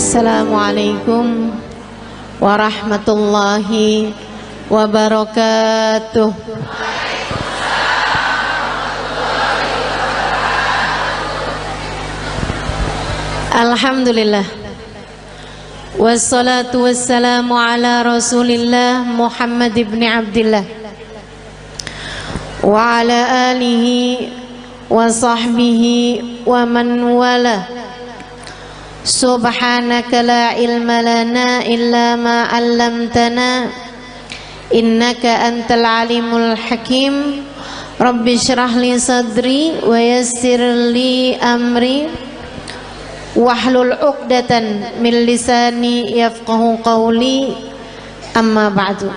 Assalamualaikum warahmatullahi wabarakatuh. Alhamdulillah, wassalatu wassalamu ala Rasulillah Muhammad ibn Abdillah wa ala alihi wa sahbihi wa man wala. Subhanaka la ilma lana illa ma 'allamtana innaka antal alimul hakim. Rabbi shrah li sadri wa yassir li amri wahlul 'uqdatan min lisani yafqahu qawli. Amma ba'du.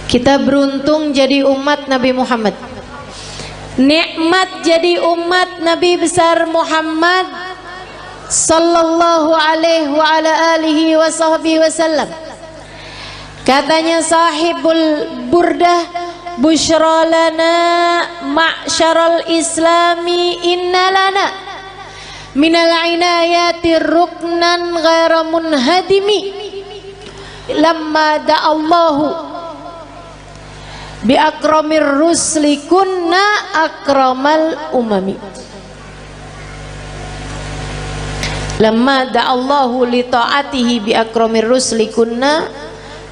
Kita beruntung jadi umat Nabi Muhammad. Nikmat jadi umat Nabi besar Muhammad sallallahu alaihi wa ala alihi wa sahbihi wasallam. Katanya sahibul burdah, busyra lana ma'syaral islami inna lana minal inayati ruknan ghaira munhadimi lamma da'allahu bi akramir rusli kunna akramal umami. Lamma da'allahu li ta'atihi bi akramir rusli kunna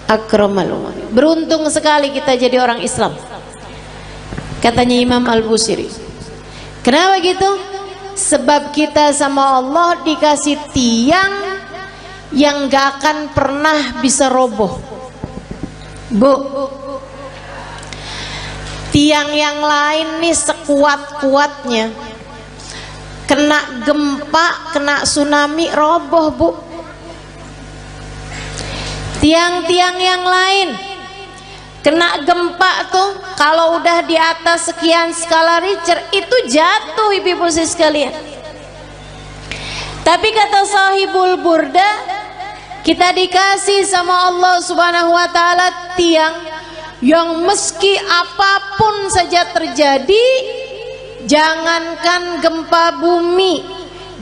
akramal umami. Beruntung sekali kita jadi orang Islam, katanya Imam Al-Busiri. Kenapa gitu? Sebab kita sama Allah dikasih tiang yang gak akan pernah bisa roboh. Bu, tiang yang lain nih sekuat-kuatnya, kena gempa, kena tsunami, roboh bu. Tiang-tiang yang lain kena gempa tuh, kalau udah di atas sekian skala Richter itu jatuh ibu-ibu sekalian. Tapi kata sahibul burda, kita dikasih sama Allah subhanahu wa ta'ala tiang yang meski apapun saja terjadi, jangankan gempa bumi,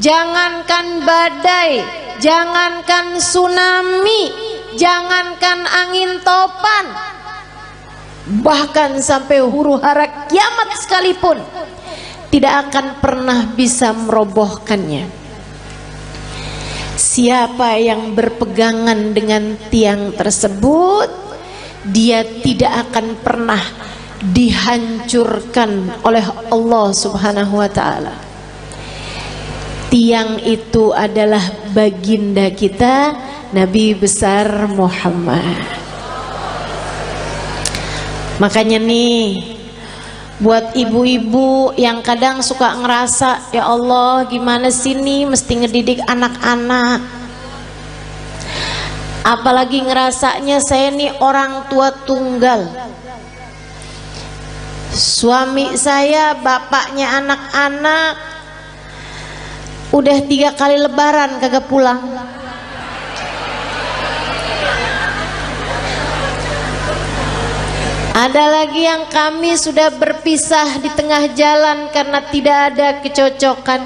jangankan badai, jangankan tsunami, jangankan angin topan, bahkan sampai huru hara kiamat sekalipun tidak akan pernah bisa merobohkannya. Siapa yang berpegangan dengan tiang tersebut, dia tidak akan pernah dihancurkan oleh Allah subhanahu wa ta'ala. Tiang itu adalah baginda kita Nabi besar Muhammad. Makanya nih, buat ibu-ibu yang kadang suka ngerasa, ya Allah gimana sih nih mesti ngedidik anak-anak, apalagi ngerasanya saya nih orang tua tunggal, suami saya bapaknya anak-anak udah 3 kali lebaran kagak pulang. Ada lagi yang kami sudah berpisah di tengah jalan karena tidak ada kecocokan.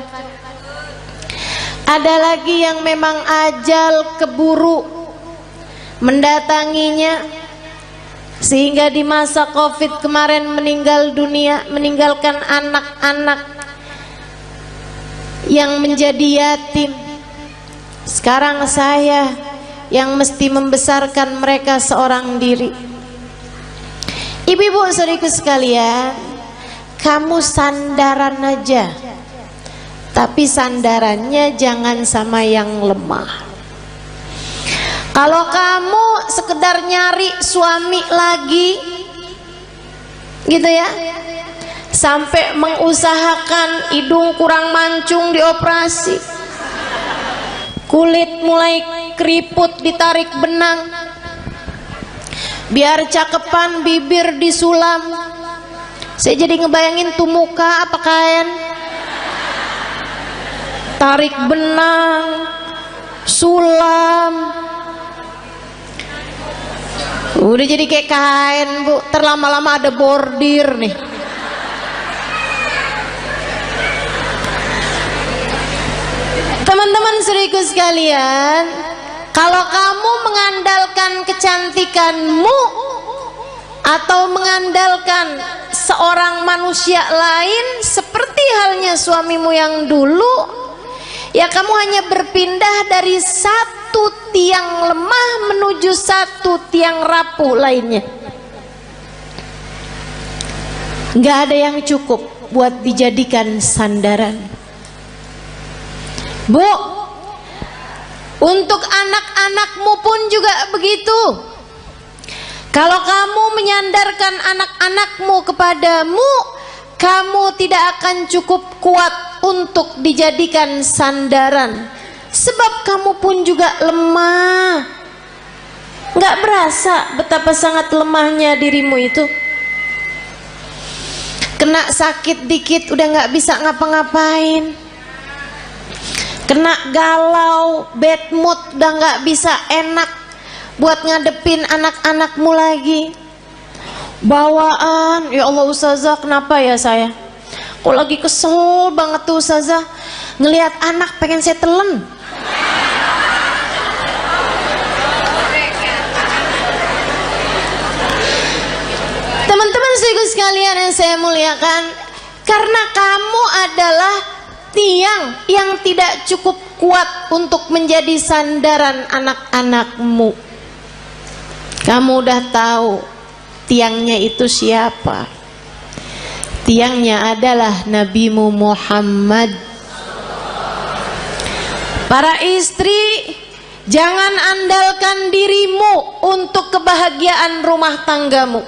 Ada lagi yang memang ajal keburu mendatanginya, sehingga di masa Covid kemarin meninggal dunia, meninggalkan anak-anak yang menjadi yatim. Sekarang saya yang mesti membesarkan mereka seorang diri. Ibu-ibu saudariku sekalian, kamu sandaran aja, tapi sandarannya jangan sama yang lemah. Kalau kamu sekedar nyari suami lagi gitu ya, sampai mengusahakan hidung kurang mancung dioperasi, kulit mulai keriput ditarik benang, biar cakepan bibir disulam. Saya jadi ngebayangin tuh muka apa kain, tarik benang, sulam, udah jadi kayak kain bu. Terlama-lama ada bordir nih. Teman-teman saudaraku sekalian, kalau kamu mengandalkan kecantikanmu atau mengandalkan seorang manusia lain seperti halnya suamimu yang dulu, ya kamu hanya berpindah dari satu tiang lemah menuju satu tiang rapuh lainnya. Nggak ada yang cukup buat dijadikan sandaran. Bu, untuk anak-anakmu pun juga begitu. Kalau kamu menyandarkan anak-anakmu kepadamu, kamu tidak akan cukup kuat untuk dijadikan sandaran. Sebab kamu pun juga lemah. Nggak berasa betapa sangat lemahnya dirimu itu. Kena sakit dikit udah nggak bisa ngapa-ngapain. Kena galau, bad mood, udah nggak bisa enak buat ngadepin anak-anakmu lagi. Bawaan, ya Allah Ustazah, kenapa ya saya? Kok lagi kesel banget tuh Ustazah, ngelihat anak pengen saya telen. Teman-teman saudaraku sekalian yang saya muliakan, karena kamu adalah tiang yang tidak cukup kuat untuk menjadi sandaran anak-anakmu. Kamu udah tahu tiangnya itu siapa? Tiangnya adalah Nabimu Muhammad. Para istri, jangan andalkan dirimu untuk kebahagiaan rumah tanggamu.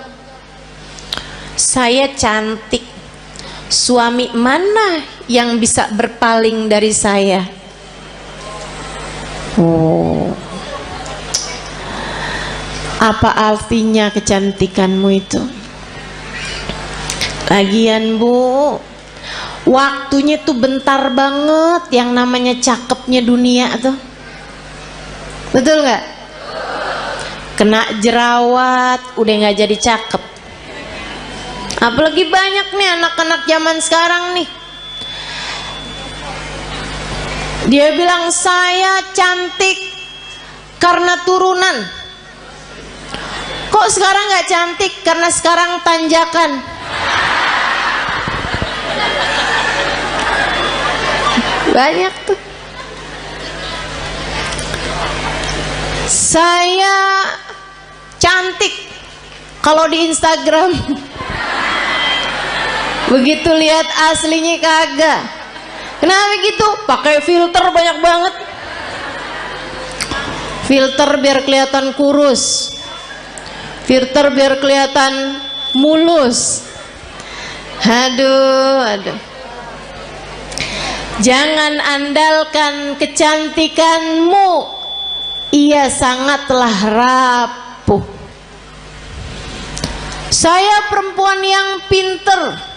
Saya cantik, suami mana yang bisa berpaling dari saya? Oh, apa artinya kecantikanmu itu? Lagian Bu, waktunya tuh bentar banget yang namanya cakepnya dunia tuh. Betul nggak? Kena jerawat udah nggak jadi cakep. Apalagi banyak nih anak-anak zaman sekarang nih, dia bilang saya cantik karena turunan. Kok sekarang nggak cantik? Karena sekarang tanjakan. Banyak tuh. Saya cantik kalau di Instagram. Begitu lihat aslinya kagak. Kenapa gitu? Pakai filter banyak banget. Filter biar kelihatan kurus, filter biar kelihatan mulus. Aduh. Jangan andalkan kecantikanmu, ia sangatlah rapuh. Saya perempuan yang pinter.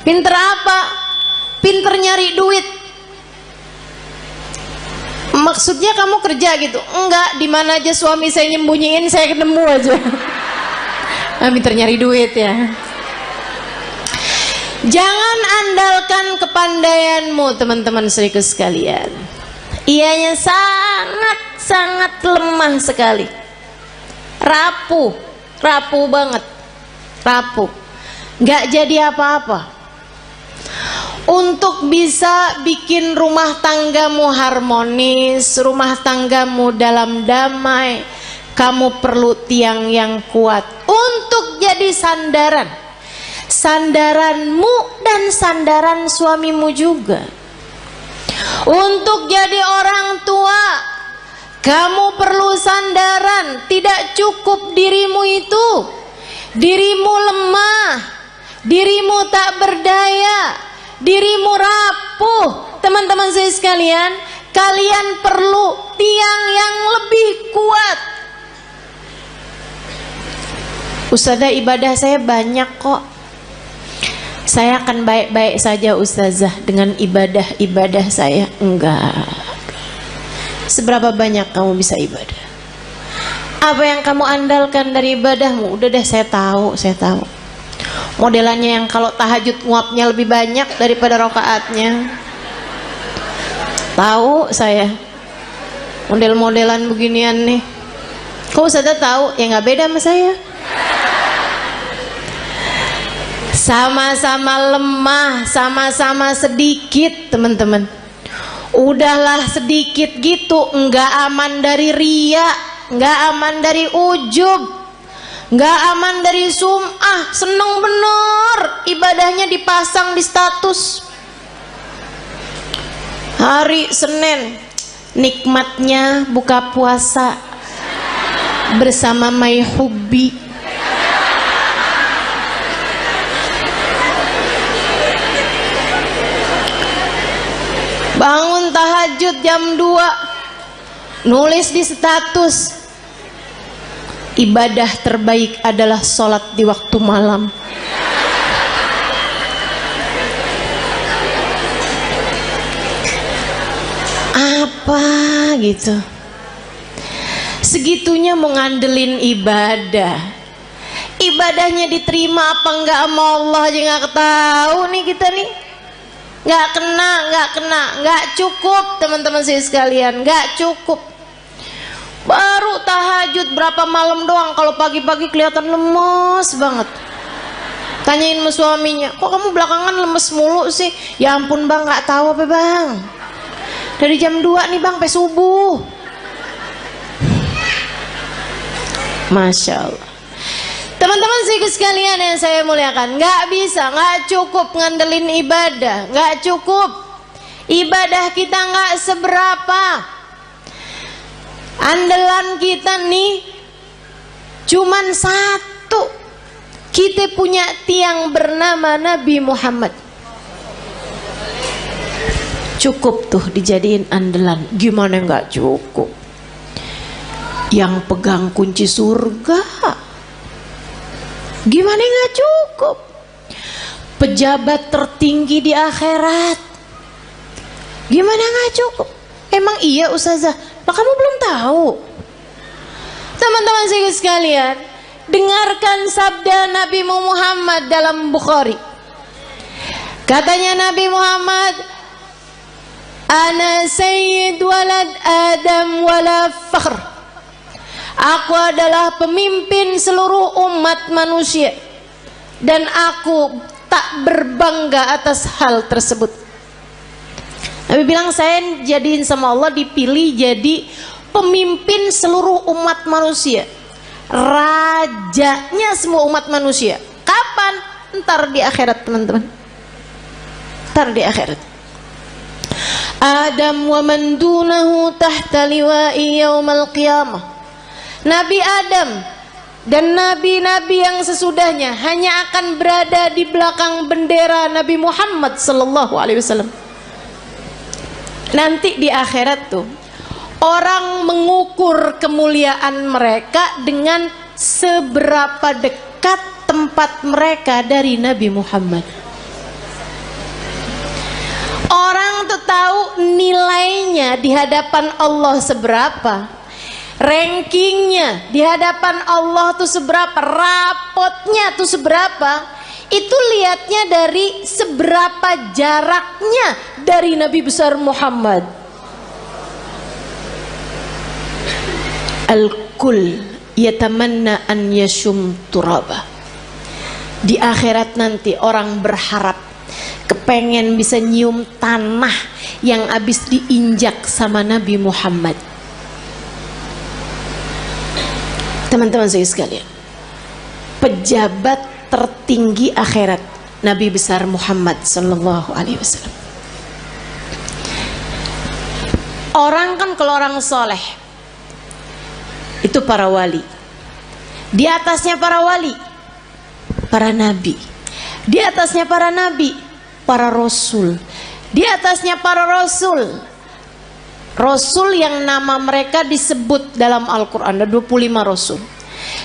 Pinter apa? Pinter nyari duit. Maksudnya kamu kerja gitu? Enggak, di mana aja suami saya nyembunyiin saya ketemu aja. Pinter nyari duit ya. Jangan andalkan kepandaianmu teman-teman saudaraku sekalian. Ianya sangat lemah sekali. Rapuh banget. Rapuh. Nggak jadi apa-apa. Untuk bisa bikin rumah tanggamu harmonis, rumah tanggamu dalam damai, kamu perlu tiang yang kuat untuk jadi sandaran. Sandaranmu dan sandaran suamimu juga. Untuk jadi orang tua, kamu perlu sandaran. Tidak cukup dirimu itu. Dirimu lemah, dirimu tak berdaya, dirimu rapuh. Teman-teman saya sekalian, kalian perlu tiang yang lebih kuat. Ustazah, ibadah saya banyak kok. Saya akan baik-baik saja Ustazah dengan ibadah saya. Enggak. Seberapa banyak kamu bisa ibadah? Apa yang kamu andalkan dari ibadahmu? Udah deh, saya tahu. Modelannya yang kalau tahajud nguapnya lebih banyak daripada rakaatnya. Tahu saya model-modelan beginian nih. Kok Ustazah tahu? Ya nggak beda sama saya. Sama-sama lemah, sama-sama sedikit teman-teman. Udahlah sedikit gitu, nggak aman dari ria, nggak aman dari ujub, nggak aman dari sum'ah. Seneng bener ibadahnya dipasang di status. Hari Senin nikmatnya buka puasa bersama My Hubbi. Bangun tahajud jam 2, nulis di status, ibadah terbaik adalah sholat di waktu malam. Apa gitu, segitunya mau ngandelin ibadah. Ibadahnya diterima apa enggak sama Allah aja nggak tahu nih kita nih. Nggak kena, nggak cukup teman-teman saya sekalian, nggak cukup. Baru tahajud berapa malam doang, kalau pagi-pagi kelihatan lemes banget. Tanyain sama suaminya, kok kamu belakangan lemes mulu sih? Ya ampun bang, nggak tahu apa bang. Dari jam 2 nih bang, sampai subuh. Masya Allah. Teman-teman sekalian yang saya muliakan, nggak bisa, nggak cukup ngandelin ibadah, nggak cukup. Ibadah kita nggak seberapa. Andalan kita nih cuman satu. Kita punya tiang bernama Nabi Muhammad. Cukup tuh dijadiin andalan. Gimana nggak cukup? Yang pegang kunci surga. Gimana nggak cukup? Pejabat tertinggi di akhirat. Gimana nggak cukup? Emang iya Ustazah? Lah kamu belum tahu. Teman-teman sekalian, dengarkan sabda Nabi Muhammad dalam Bukhari. Katanya Nabi Muhammad, Ana sayyid walad Adam wala fakhr. Aku adalah pemimpin seluruh umat manusia dan aku tak berbangga atas hal tersebut. Nabi bilang, saya jadiin sama Allah dipilih jadi pemimpin seluruh umat manusia, rajanya semua umat manusia. Kapan? Ntar di akhirat teman-teman. Ntar di akhirat. Adam wa man dunahu tahta liwa'i yaumal qiyamah. Nabi Adam dan nabi-nabi yang sesudahnya hanya akan berada di belakang bendera Nabi Muhammad sallallahu alaihi wasallam. Nanti di akhirat tuh orang mengukur kemuliaan mereka dengan seberapa dekat tempat mereka dari Nabi Muhammad. Orang tuh tahu nilainya di hadapan Allah seberapa. Rankingnya di hadapan Allah tuh seberapa, rapotnya tuh seberapa, itu lihatnya dari seberapa jaraknya dari Nabi besar Muhammad. Al-kul yatamanna an yashum turaba. Di akhirat nanti orang berharap kepengen bisa nyium tanah yang habis diinjak sama Nabi Muhammad. Teman-teman saya sekalian, pejabat tertinggi akhirat Nabi besar Muhammad sallallahu alaihi wasallam. Orang kan kalau orang soleh itu para wali, di atasnya para wali, para nabi, di atasnya para nabi, para rasul, di atasnya para rasul. Rasul yang nama mereka disebut dalam Al-Quran, ada 25 Rasul.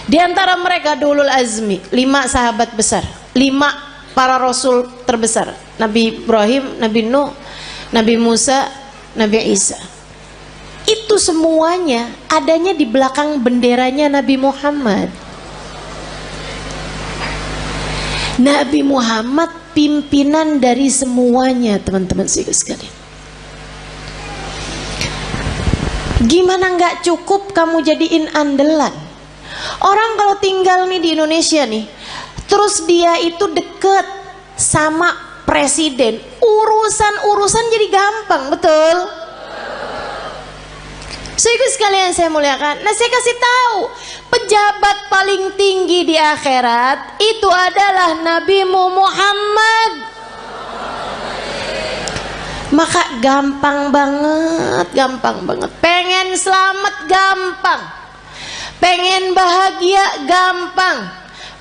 Di antara mereka Ulul Azmi, 5 sahabat besar, 5 para Rasul terbesar. Nabi Ibrahim, Nabi Nuh, Nabi Musa, Nabi Isa. Itu semuanya adanya di belakang benderanya Nabi Muhammad. Nabi Muhammad pimpinan dari semuanya teman-teman sekalian. Gimana nggak cukup kamu jadiin andalan? Orang kalau tinggal nih di Indonesia nih, terus dia itu deket sama presiden, urusan jadi gampang, betul? Saudara sekalian saya muliakan. Nah, saya kasih tahu, pejabat paling tinggi di akhirat itu adalah Nabi Muhammad. Maka gampang banget. Pengen selamat gampang, pengen bahagia gampang,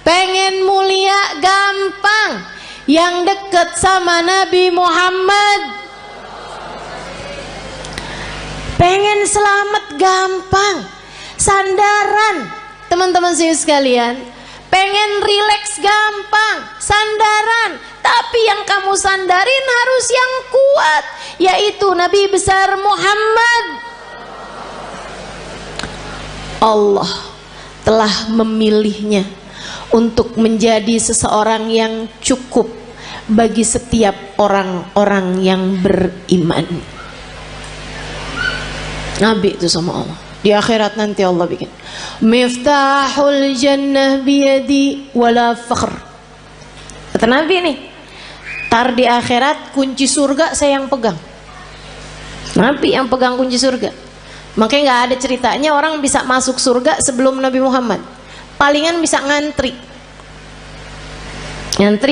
pengen mulia gampang. Yang dekat sama Nabi Muhammad. Pengen selamat gampang, sandaran teman-teman saya sekalian. Pengen rileks gampang, sandaran. Tapi yang kamu sandarin harus yang kuat, yaitu Nabi besar Muhammad. Allah telah memilihnya untuk menjadi seseorang yang cukup bagi setiap orang-orang yang beriman. Nabi itu sama Allah. Di akhirat nanti Allah bikin Miftahul jannah biyadi wala fakhr. Kata Nabi nih, tar di akhirat kunci surga saya yang pegang. Nabi yang pegang kunci surga. Makanya gak ada ceritanya orang bisa masuk surga sebelum Nabi Muhammad. Palingan bisa ngantri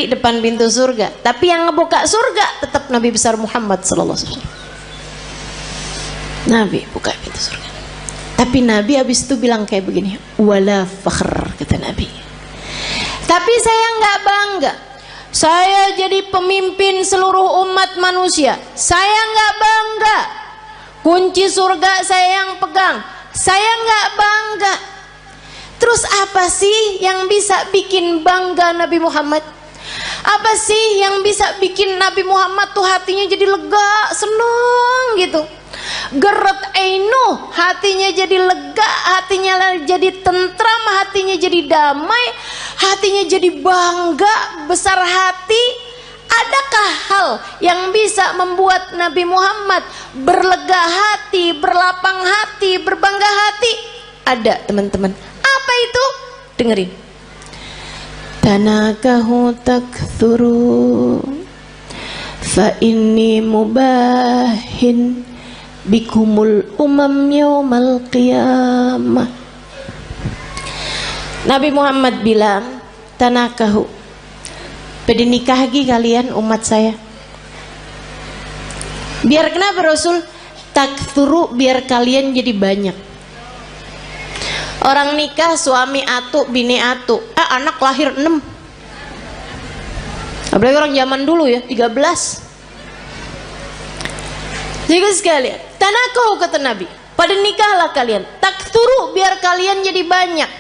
depan pintu surga. Tapi yang ngebuka surga tetap Nabi besar Muhammad sallallahu alaihi wasallam. Nabi buka pintu surga. Tapi Nabi habis itu bilang kayak begini, wala fakhr, kata Nabi. Tapi saya nggak bangga. Saya jadi pemimpin seluruh umat manusia. Saya nggak bangga. Kunci surga saya yang pegang. Saya nggak bangga. Terus apa sih yang bisa bikin bangga Nabi Muhammad? Apa sih yang bisa bikin Nabi Muhammad tuh hatinya jadi lega, seneng gitu? Geret ainu, hatinya jadi lega, hatinya jadi tentram, hatinya jadi damai, hatinya jadi bangga, besar hati. Adakah hal yang bisa membuat Nabi Muhammad berlega hati, berlapang hati, berbangga hati? Ada, teman-teman. Apa itu? Dengerin. Tanakahu takthuru fa inni mubahin bikumul umam yaumal qiyamah. Nabi Muhammad bilang, tanakahu, pada nikah lagi kalian umat saya. Biar kenapa Rasul? Takthuru, biar kalian jadi banyak. Orang nikah suami atu, bini atu, anak lahir 6. Apalagi orang zaman dulu ya, 13. Jadi sekalian, tanakahu kata Nabi, pada nikahlah kalian, takthuru, biar kalian jadi banyak.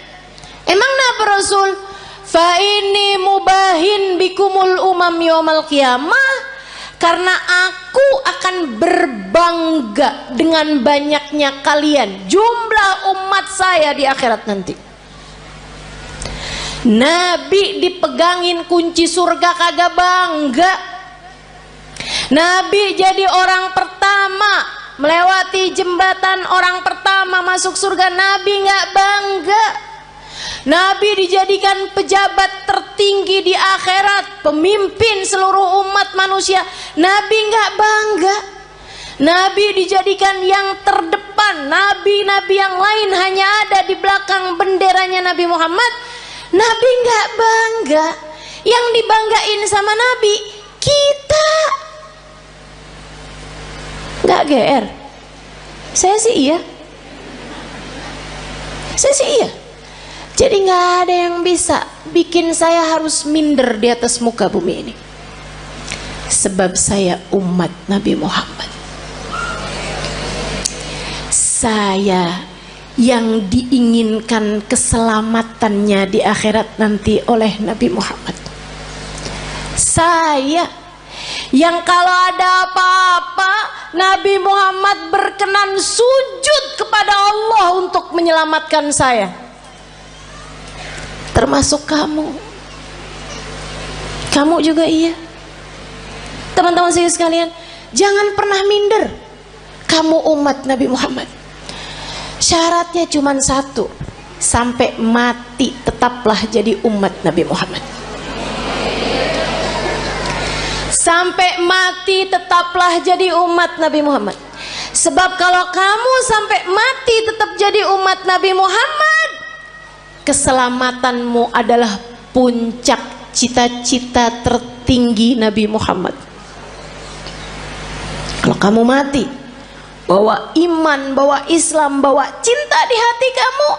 Emang kenapa Rasul? Fa ini mubahin bikumul umam yaumal qiyamah, karena aku akan berbangga dengan banyaknya kalian, jumlah umat saya di akhirat nanti. Nabi dipegangin kunci surga kagak bangga. Nabi jadi orang pertama melewati jembatan, orang pertama masuk surga, Nabi nggak bangga. Nabi dijadikan pejabat tertinggi di akhirat, pemimpin seluruh umat manusia, Nabi nggak bangga. Nabi dijadikan yang terdepan, nabi-nabi yang lain hanya ada di belakang benderanya Nabi Muhammad, Nabi nggak bangga. Yang dibanggain sama Nabi kita. Nggak GR. Saya sih iya. Jadi nggak ada yang bisa bikin saya harus minder di atas muka bumi ini. Sebab saya umat Nabi Muhammad. Saya yang diinginkan keselamatannya di akhirat nanti oleh Nabi Muhammad. Saya yang kalau ada apa-apa Nabi Muhammad berkenan sujud kepada Allah untuk menyelamatkan saya. Termasuk kamu juga iya. Teman-teman saya sekalian, jangan pernah minder. Kamu umat Nabi Muhammad. Syaratnya cuma satu, sampai mati tetaplah jadi umat Nabi Muhammad. Sampai mati tetaplah jadi umat Nabi Muhammad. Sebab kalau kamu sampai mati tetap jadi umat Nabi Muhammad, keselamatanmu adalah puncak cita-cita tertinggi Nabi Muhammad. Kalau kamu mati bawa iman, bawa Islam, bawa cinta di hati kamu,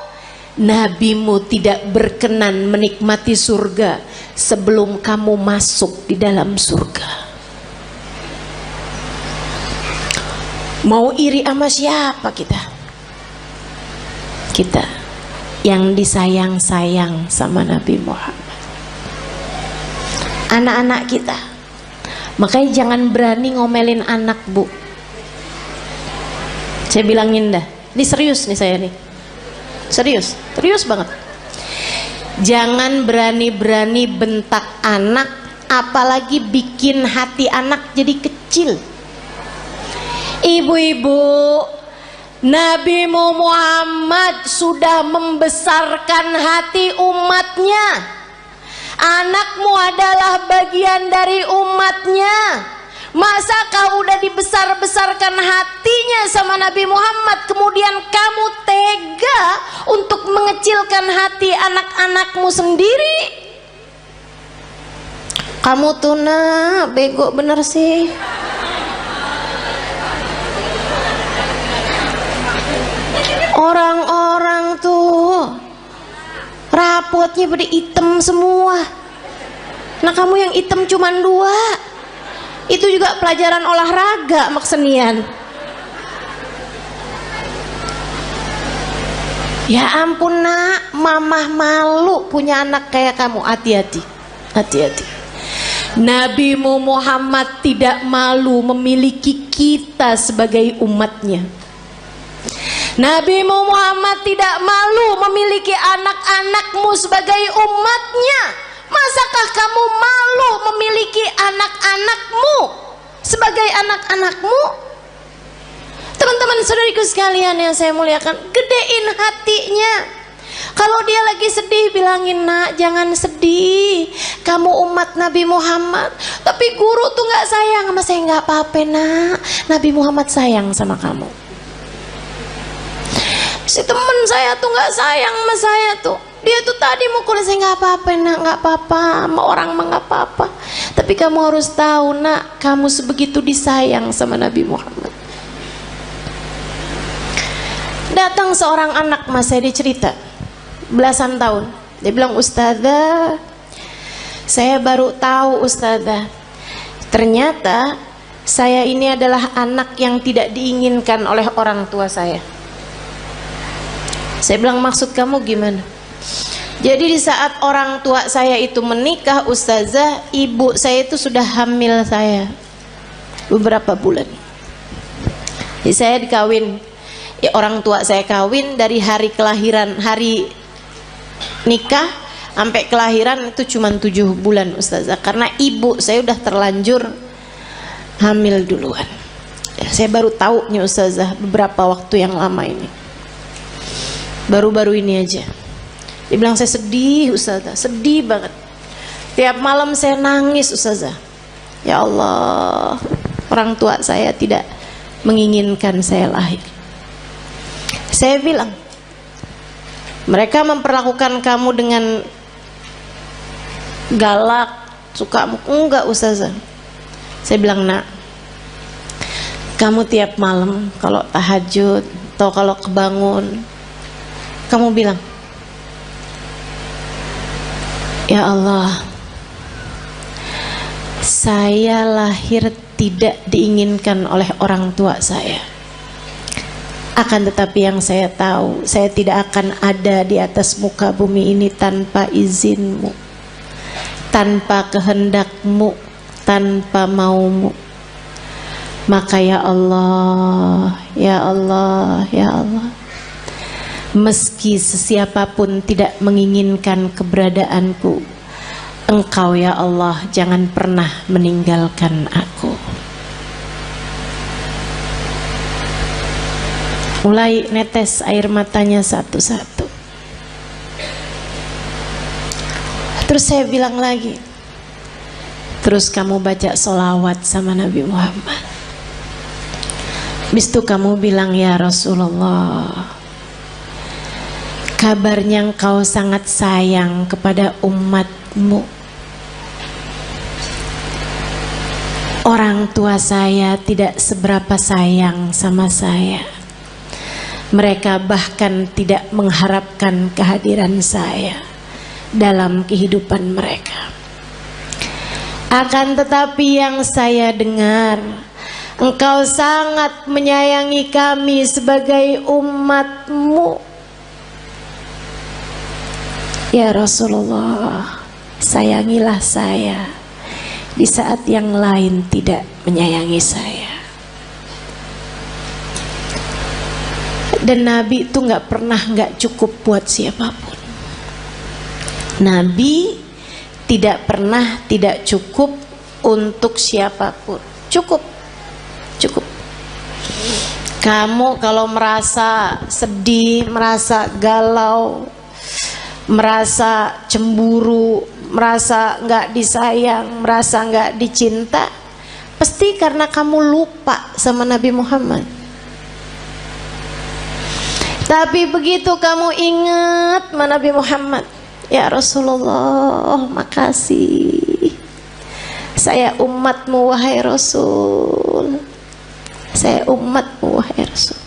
nabimu tidak berkenan menikmati surga sebelum kamu masuk di dalam surga. Mau iri sama siapa kita? Kita yang disayang-sayang sama Nabi Muhammad. Anak-anak kita, makanya jangan berani ngomelin anak, Bu. Saya bilangin dah, ini serius nih saya nih, serius banget. Jangan berani-berani bentak anak, apalagi bikin hati anak jadi kecil. Ibu-ibu, Nabi Muhammad sudah membesarkan hati umatnya. Anakmu adalah bagian dari umatnya. Masa kau udah dibesar-besarkan hatinya sama Nabi Muhammad, kemudian kamu tega untuk mengecilkan hati anak-anakmu sendiri? Kamu tuh nak bego bener sih. Orang-orang tuh rapotnya pada hitam semua. Nah kamu yang hitam cuman 2. Itu juga pelajaran olahraga maksenian. Ya ampun nak, mamah malu punya anak kayak kamu. Hati-hati, hati-hati. Nabi Muhammad tidak malu memiliki kita sebagai umatnya. Nabi Muhammad tidak malu memiliki anak-anakmu sebagai umatnya. Masakah kamu malu memiliki anak-anakmu sebagai anak-anakmu? Teman-teman saudariku sekalian yang saya muliakan, gedein hatinya. Kalau dia lagi sedih, bilangin, nak jangan sedih, kamu umat Nabi Muhammad. Tapi guru tuh gak sayang sama saya. Gak apa-apa nak, Nabi Muhammad sayang sama kamu. Si temen saya tuh gak sayang sama saya tuh, dia tuh tadi mukul saya. Gak apa-apa nak, gak apa-apa, sama orang mah gak apa-apa. Tapi kamu harus tahu nak, kamu sebegitu disayang sama Nabi Muhammad. Datang seorang anak mas saya, dia cerita belasan tahun. Dia bilang, ustazah, saya baru tahu ustazah, ternyata saya ini adalah anak yang tidak diinginkan oleh orang tua saya. Saya bilang, maksud kamu gimana? Jadi di saat orang tua saya itu menikah, ustazah, ibu saya itu sudah hamil saya beberapa bulan. Jadi saya dikawin, ya, orang tua saya kawin dari hari kelahiran, hari nikah sampai kelahiran itu cuma 7 bulan ustazah, karena ibu saya udah terlanjur hamil duluan. Saya baru tahu nih ustazah beberapa waktu yang lama ini, baru-baru ini aja. Dia bilang, saya sedih ustazah, sedih banget. Tiap malam saya nangis ustazah. Ya Allah, orang tua saya tidak menginginkan saya lahir. Saya bilang, mereka memperlakukan kamu dengan galak, suka? Enggak ustazah. Saya bilang, nak, kamu tiap malam kalau tahajud atau kalau kebangun, kamu bilang, ya Allah, saya lahir tidak diinginkan oleh orang tua saya. Akan tetapi yang saya tahu, saya tidak akan ada di atas muka bumi ini tanpa izinmu, tanpa kehendakmu, tanpa maumu. Maka ya Allah, ya Allah, ya Allah, meski sesiapapun tidak menginginkan keberadaanku, Engkau ya Allah jangan pernah meninggalkan aku. Mulai netes air matanya satu-satu. Terus saya bilang lagi, terus kamu baca sholawat sama Nabi Muhammad. Habis itu kamu bilang, ya Rasulullah, kabarnya engkau sangat sayang kepada umatmu. Orang tua saya tidak seberapa sayang sama saya. Mereka bahkan tidak mengharapkan kehadiran saya dalam kehidupan mereka. Akan tetapi yang saya dengar, engkau sangat menyayangi kami sebagai umatmu. Ya Rasulullah, sayangilah saya di saat yang lain tidak menyayangi saya. Dan Nabi itu nggak pernah nggak cukup buat siapapun. Nabi tidak pernah tidak cukup untuk siapapun. Cukup. Kamu kalau merasa sedih, merasa galau, merasa cemburu, merasa nggak disayang, merasa nggak dicinta, pasti karena kamu lupa sama Nabi Muhammad. Tapi begitu kamu ingat sama Nabi Muhammad, ya Rasulullah, makasih, saya umatmu wahai Rasul, saya umatmu wahai Rasul.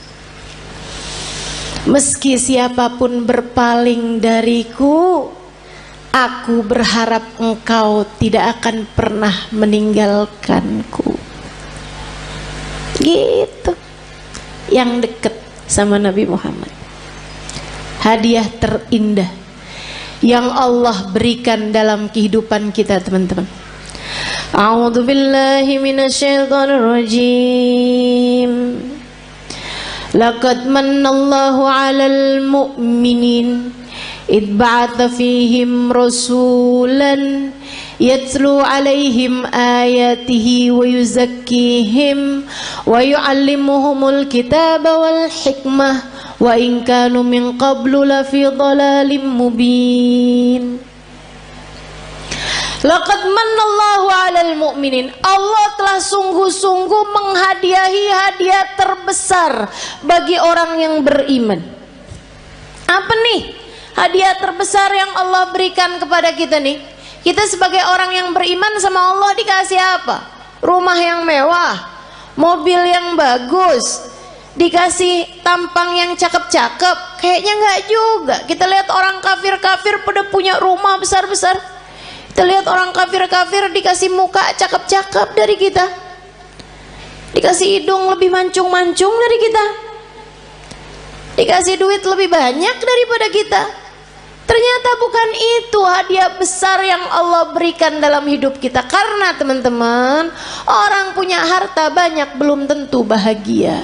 Meski siapapun berpaling dariku, aku berharap engkau tidak akan pernah meninggalkanku. Gitu. Yang dekat sama Nabi Muhammad. Hadiah terindah yang Allah berikan dalam kehidupan kita, teman-teman. A'udzu billahi minasyaitonir rajim. Laqad manallahu 'alal mu'minin id ba'atha fihim rasulan yatlu 'alaihim ayatihi wa yuzakkihim wa yu'allimuhumul kitaba wal hikmah wa in kanu min qablu lafi dhalalim mubin. Laqad manallahu 'alal mu'minin. Allah telah sungguh-sungguh menghadiahi hadiah terbesar bagi orang yang beriman. Apa nih hadiah terbesar yang Allah berikan kepada kita nih? Kita sebagai orang yang beriman sama Allah dikasih apa? Rumah yang mewah, mobil yang bagus, dikasih tampang yang cakep-cakep. Kayaknya enggak juga. Kita lihat orang kafir-kafir pada punya rumah besar-besar. Kita lihat orang kafir-kafir dikasih muka cakep-cakep dari kita, dikasih hidung lebih mancung-mancung dari kita, dikasih duit lebih banyak daripada kita. Ternyata bukan itu hadiah besar yang Allah berikan dalam hidup kita. Karena teman-teman, orang punya harta banyak belum tentu bahagia.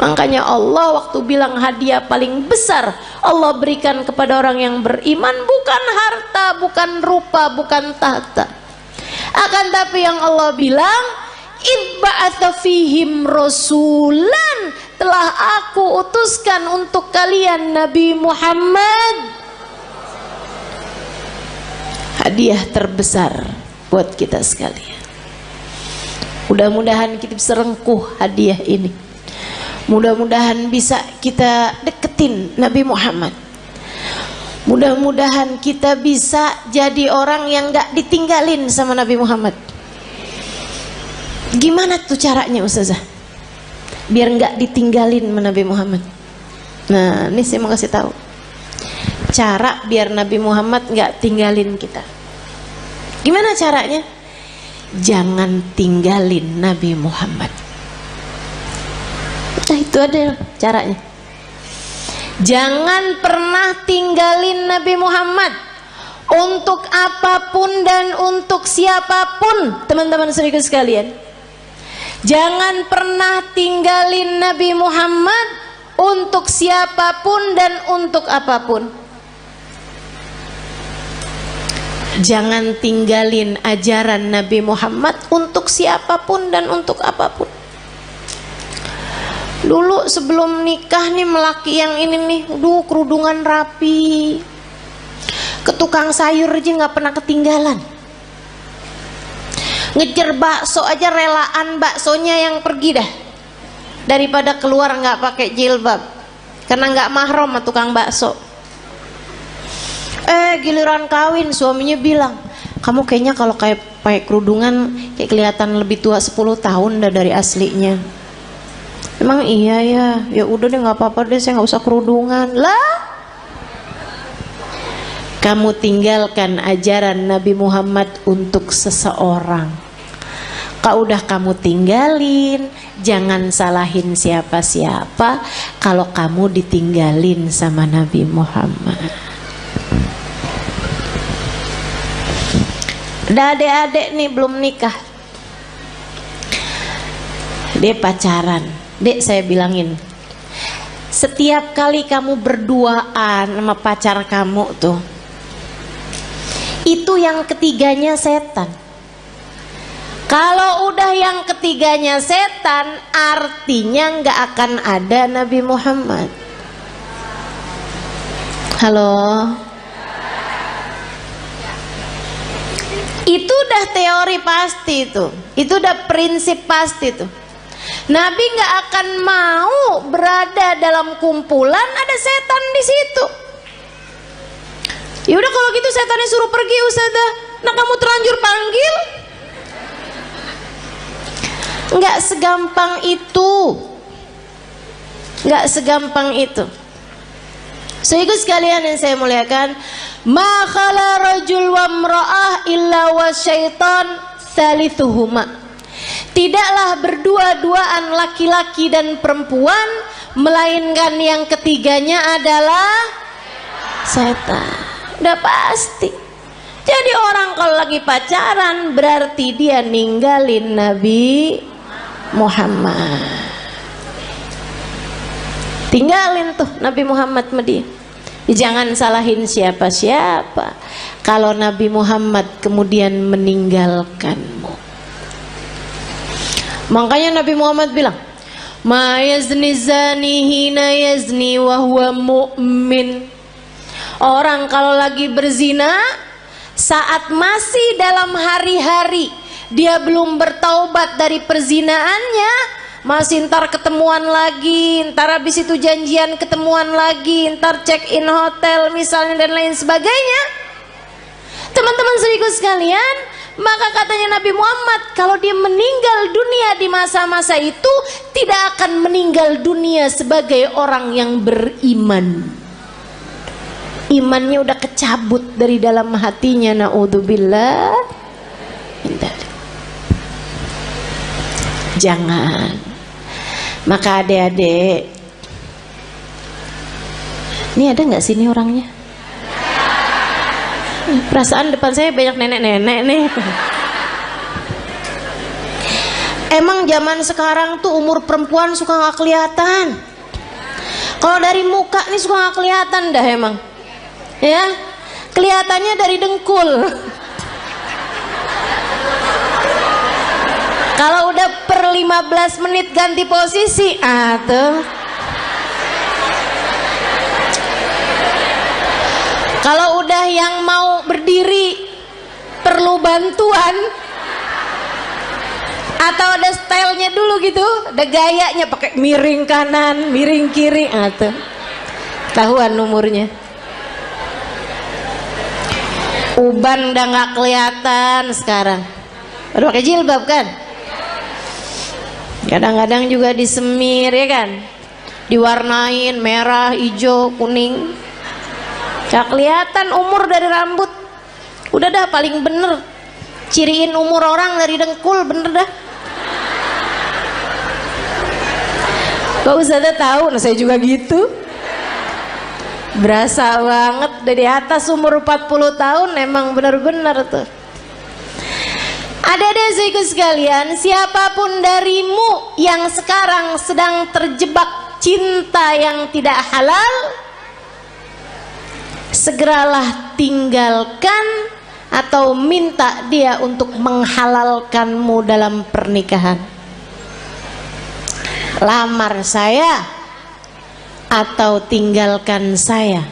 Makanya Allah waktu bilang hadiah paling besar Allah berikan kepada orang yang beriman bukan harta, bukan rupa, bukan tahta. Akan tapi yang Allah bilang, ibba'atha fihim rasulan, telah aku utuskan untuk kalian Nabi Muhammad. Hadiah terbesar buat kita sekalian. Mudah-mudahan kita bisa rengkuh hadiah ini. Mudah-mudahan bisa kita deketin Nabi Muhammad. Mudah-mudahan kita bisa jadi orang yang gak ditinggalin sama Nabi Muhammad. Gimana tuh caranya Ustazah? Biar gak ditinggalin sama Nabi Muhammad. Nah, ini saya mau kasih tahu cara biar Nabi Muhammad gak tinggalin kita. Gimana caranya? Jangan tinggalin Nabi Muhammad. Nah, itu ada caranya. Jangan pernah tinggalin Nabi Muhammad untuk apapun dan untuk siapapun, teman-teman saudara sekalian. Jangan pernah tinggalin Nabi Muhammad untuk siapapun dan untuk apapun. Jangan tinggalin ajaran Nabi Muhammad untuk siapapun dan untuk apapun. Dulu sebelum nikah nih melaki yang ini nih, kerudungan rapi, ke tukang sayur aja nggak pernah ketinggalan. Ngejar bakso aja relaan baksonya yang pergi dah, daripada keluar nggak pakai jilbab, karena nggak mahram sama tukang bakso. Giliran kawin suaminya bilang, kamu kayaknya kalau kayak pakai kerudungan kayak kelihatan lebih tua 10 tahun dah dari aslinya. Emang iya ya? Ya udah deh, nggak apa-apa deh, saya nggak usah kerudungan lah. Kamu tinggalkan ajaran Nabi Muhammad untuk seseorang, udah kamu tinggalin, jangan salahin siapa-siapa kalau kamu ditinggalin sama Nabi Muhammad. Ada adik-adik nih belum nikah, dia pacaran. Dek, saya bilangin, setiap kali kamu berduaan sama pacar kamu tuh, itu yang ketiganya setan. Kalau udah yang ketiganya setan, artinya nggak akan ada Nabi Muhammad. Halo? Itu udah teori pasti tuh, itu udah prinsip pasti tuh. Nabi nggak akan mau berada dalam kumpulan ada setan di situ. Ya udah kalau gitu setannya suruh pergi Ustazah. Nah kamu terlanjur panggil. Nggak segampang itu, nggak segampang itu. Sehingga sekalian yang saya muliakan, ma khala rajul wa imra'ah illa wa syaitan thalithuhuma. Tidaklah berdua-duaan laki-laki dan perempuan, melainkan yang ketiganya adalah setan. Udah pasti. Jadi orang kalau lagi pacaran berarti dia ninggalin Nabi Muhammad. Tinggalin tuh Nabi Muhammad sama dia. Jangan salahin siapa-siapa kalau Nabi Muhammad kemudian meninggalkanmu. Makanya Nabi Muhammad bilang, ma yazni zani hina yazni wa huwa mu'min. Orang kalau lagi berzina saat masih dalam hari-hari dia belum bertaubat dari perzinaannya, masih ntar ketemuan lagi, ntar habis itu janjian ketemuan lagi, ntar check in hotel misalnya dan lain sebagainya. Teman-teman seriku sekalian, maka katanya Nabi Muhammad kalau dia meninggal dunia di masa-masa itu tidak akan meninggal dunia sebagai orang yang beriman. Imannya udah kecabut dari dalam hatinya, naudzubillah. Jangan. Maka adik-adik, ini ada nggak sini orangnya? Perasaan depan saya banyak nenek-nenek nih. Emang zaman sekarang tuh umur perempuan suka nggak kelihatan. Kalau dari muka nih suka nggak kelihatan dah emang. Ya, kelihatannya dari dengkul. Kalau udah per 15 menit ganti posisi, tuh. Kalau udah yang mau berdiri perlu bantuan atau ada stylenya dulu gitu, ada gayanya pakai miring kanan, miring kiri, tuh. Tahuan umurnya. Uban udah nggak kelihatan sekarang. Baru pakai jilbab kan? Kadang-kadang juga disemir ya kan? Diwarnain merah, hijau, kuning. Gak kelihatan umur dari rambut. Udah dah paling bener. Ciriin umur orang dari dengkul, bener dah. Kok Ustazah tahu? Nah saya juga gitu. Berasa banget dari atas umur 40 tahun emang bener-bener tuh. Adik-adik saya sekalian, siapapun darimu yang sekarang sedang terjebak cinta yang tidak halal, segeralah tinggalkan atau minta dia untuk menghalalkanmu dalam pernikahan. lamar saya atau tinggalkan saya,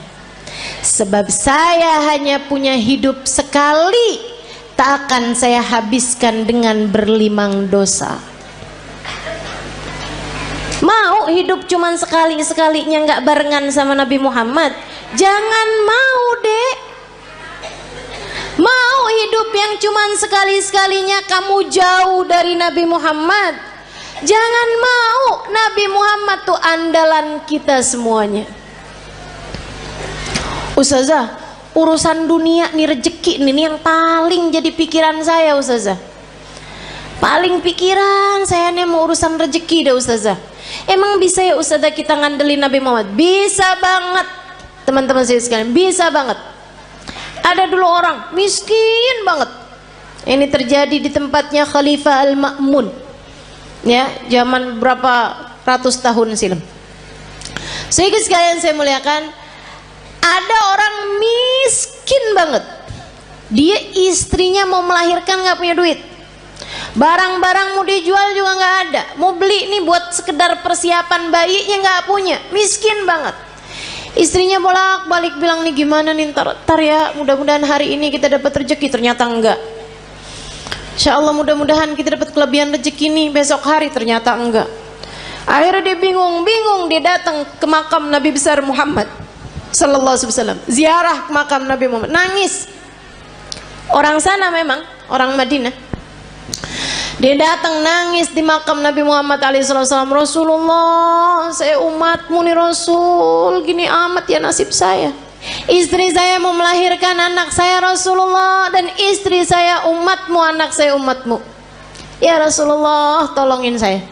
sebab saya hanya punya hidup sekali, tak akan saya habiskan dengan berlimang dosa. Mau hidup cuman sekali-sekalinya nggak barengan sama Nabi Muhammad? Jangan mau, Dek. Mau hidup yang cuman sekali-sekalinya kamu jauh dari Nabi Muhammad? Jangan mau. Nabi Muhammad tuh andalan kita semuanya. Ustazah, urusan dunia nih, rezeki nih yang paling jadi pikiran saya, Ustazah. Paling pikiran saya nih mau urusan rezeki dah, Ustazah. Emang bisa ya Ustazah kita ngandelin Nabi Muhammad? Bisa banget, teman-teman saya sekalian, bisa banget. Ada dulu orang miskin banget. Ini terjadi di tempatnya Khalifah Al-Ma'mun, ya, zaman berapa ratus tahun silam. Sehingga sekalian saya muliakan, ada orang miskin banget. Dia istrinya mau melahirkan nggak punya duit. Barang-barang mau dijual juga nggak ada. Mau beli nih buat sekedar persiapan bayinya nggak punya. Miskin banget. Istrinya bolak-balik bilang nih gimana nih ntar ya, mudah-mudahan hari ini kita dapat rezeki. Ternyata enggak. Insya Allah mudah-mudahan kita dapat kelebihan rezeki nih besok hari. Ternyata enggak. Akhirnya dia bingung, dia datang ke makam Nabi besar Muhammad Sallallahu Alaihi Wasallam, ziarah ke makam Nabi Muhammad, nangis. Orang sana memang orang Madinah. Dia datang nangis di makam Nabi Muhammad SAW. Rasulullah, saya umatmu nih Rasul, gini amat ya nasib saya. Istri saya mau melahirkan anak saya Rasulullah, dan istri saya umatmu, anak saya umatmu. Ya Rasulullah, tolongin saya.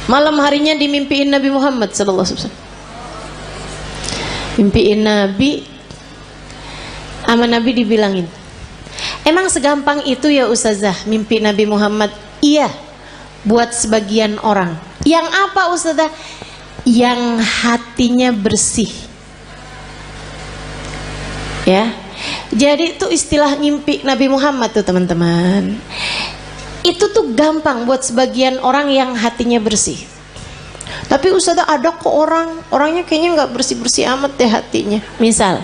Malam harinya dimimpiin Nabi Muhammad SAW. Mimpiin Nabi, sama Nabi dibilangin, emang segampang itu ya Ustazah mimpi Nabi Muhammad? Iya, buat sebagian orang. Yang apa Ustazah? Yang hatinya bersih. Ya, jadi itu istilah mimpi Nabi Muhammad tuh teman-teman. Itu tuh gampang buat sebagian orang yang hatinya bersih. Tapi Ustazah ada kok orangnya kayaknya nggak bersih-bersih amat deh hatinya. Misal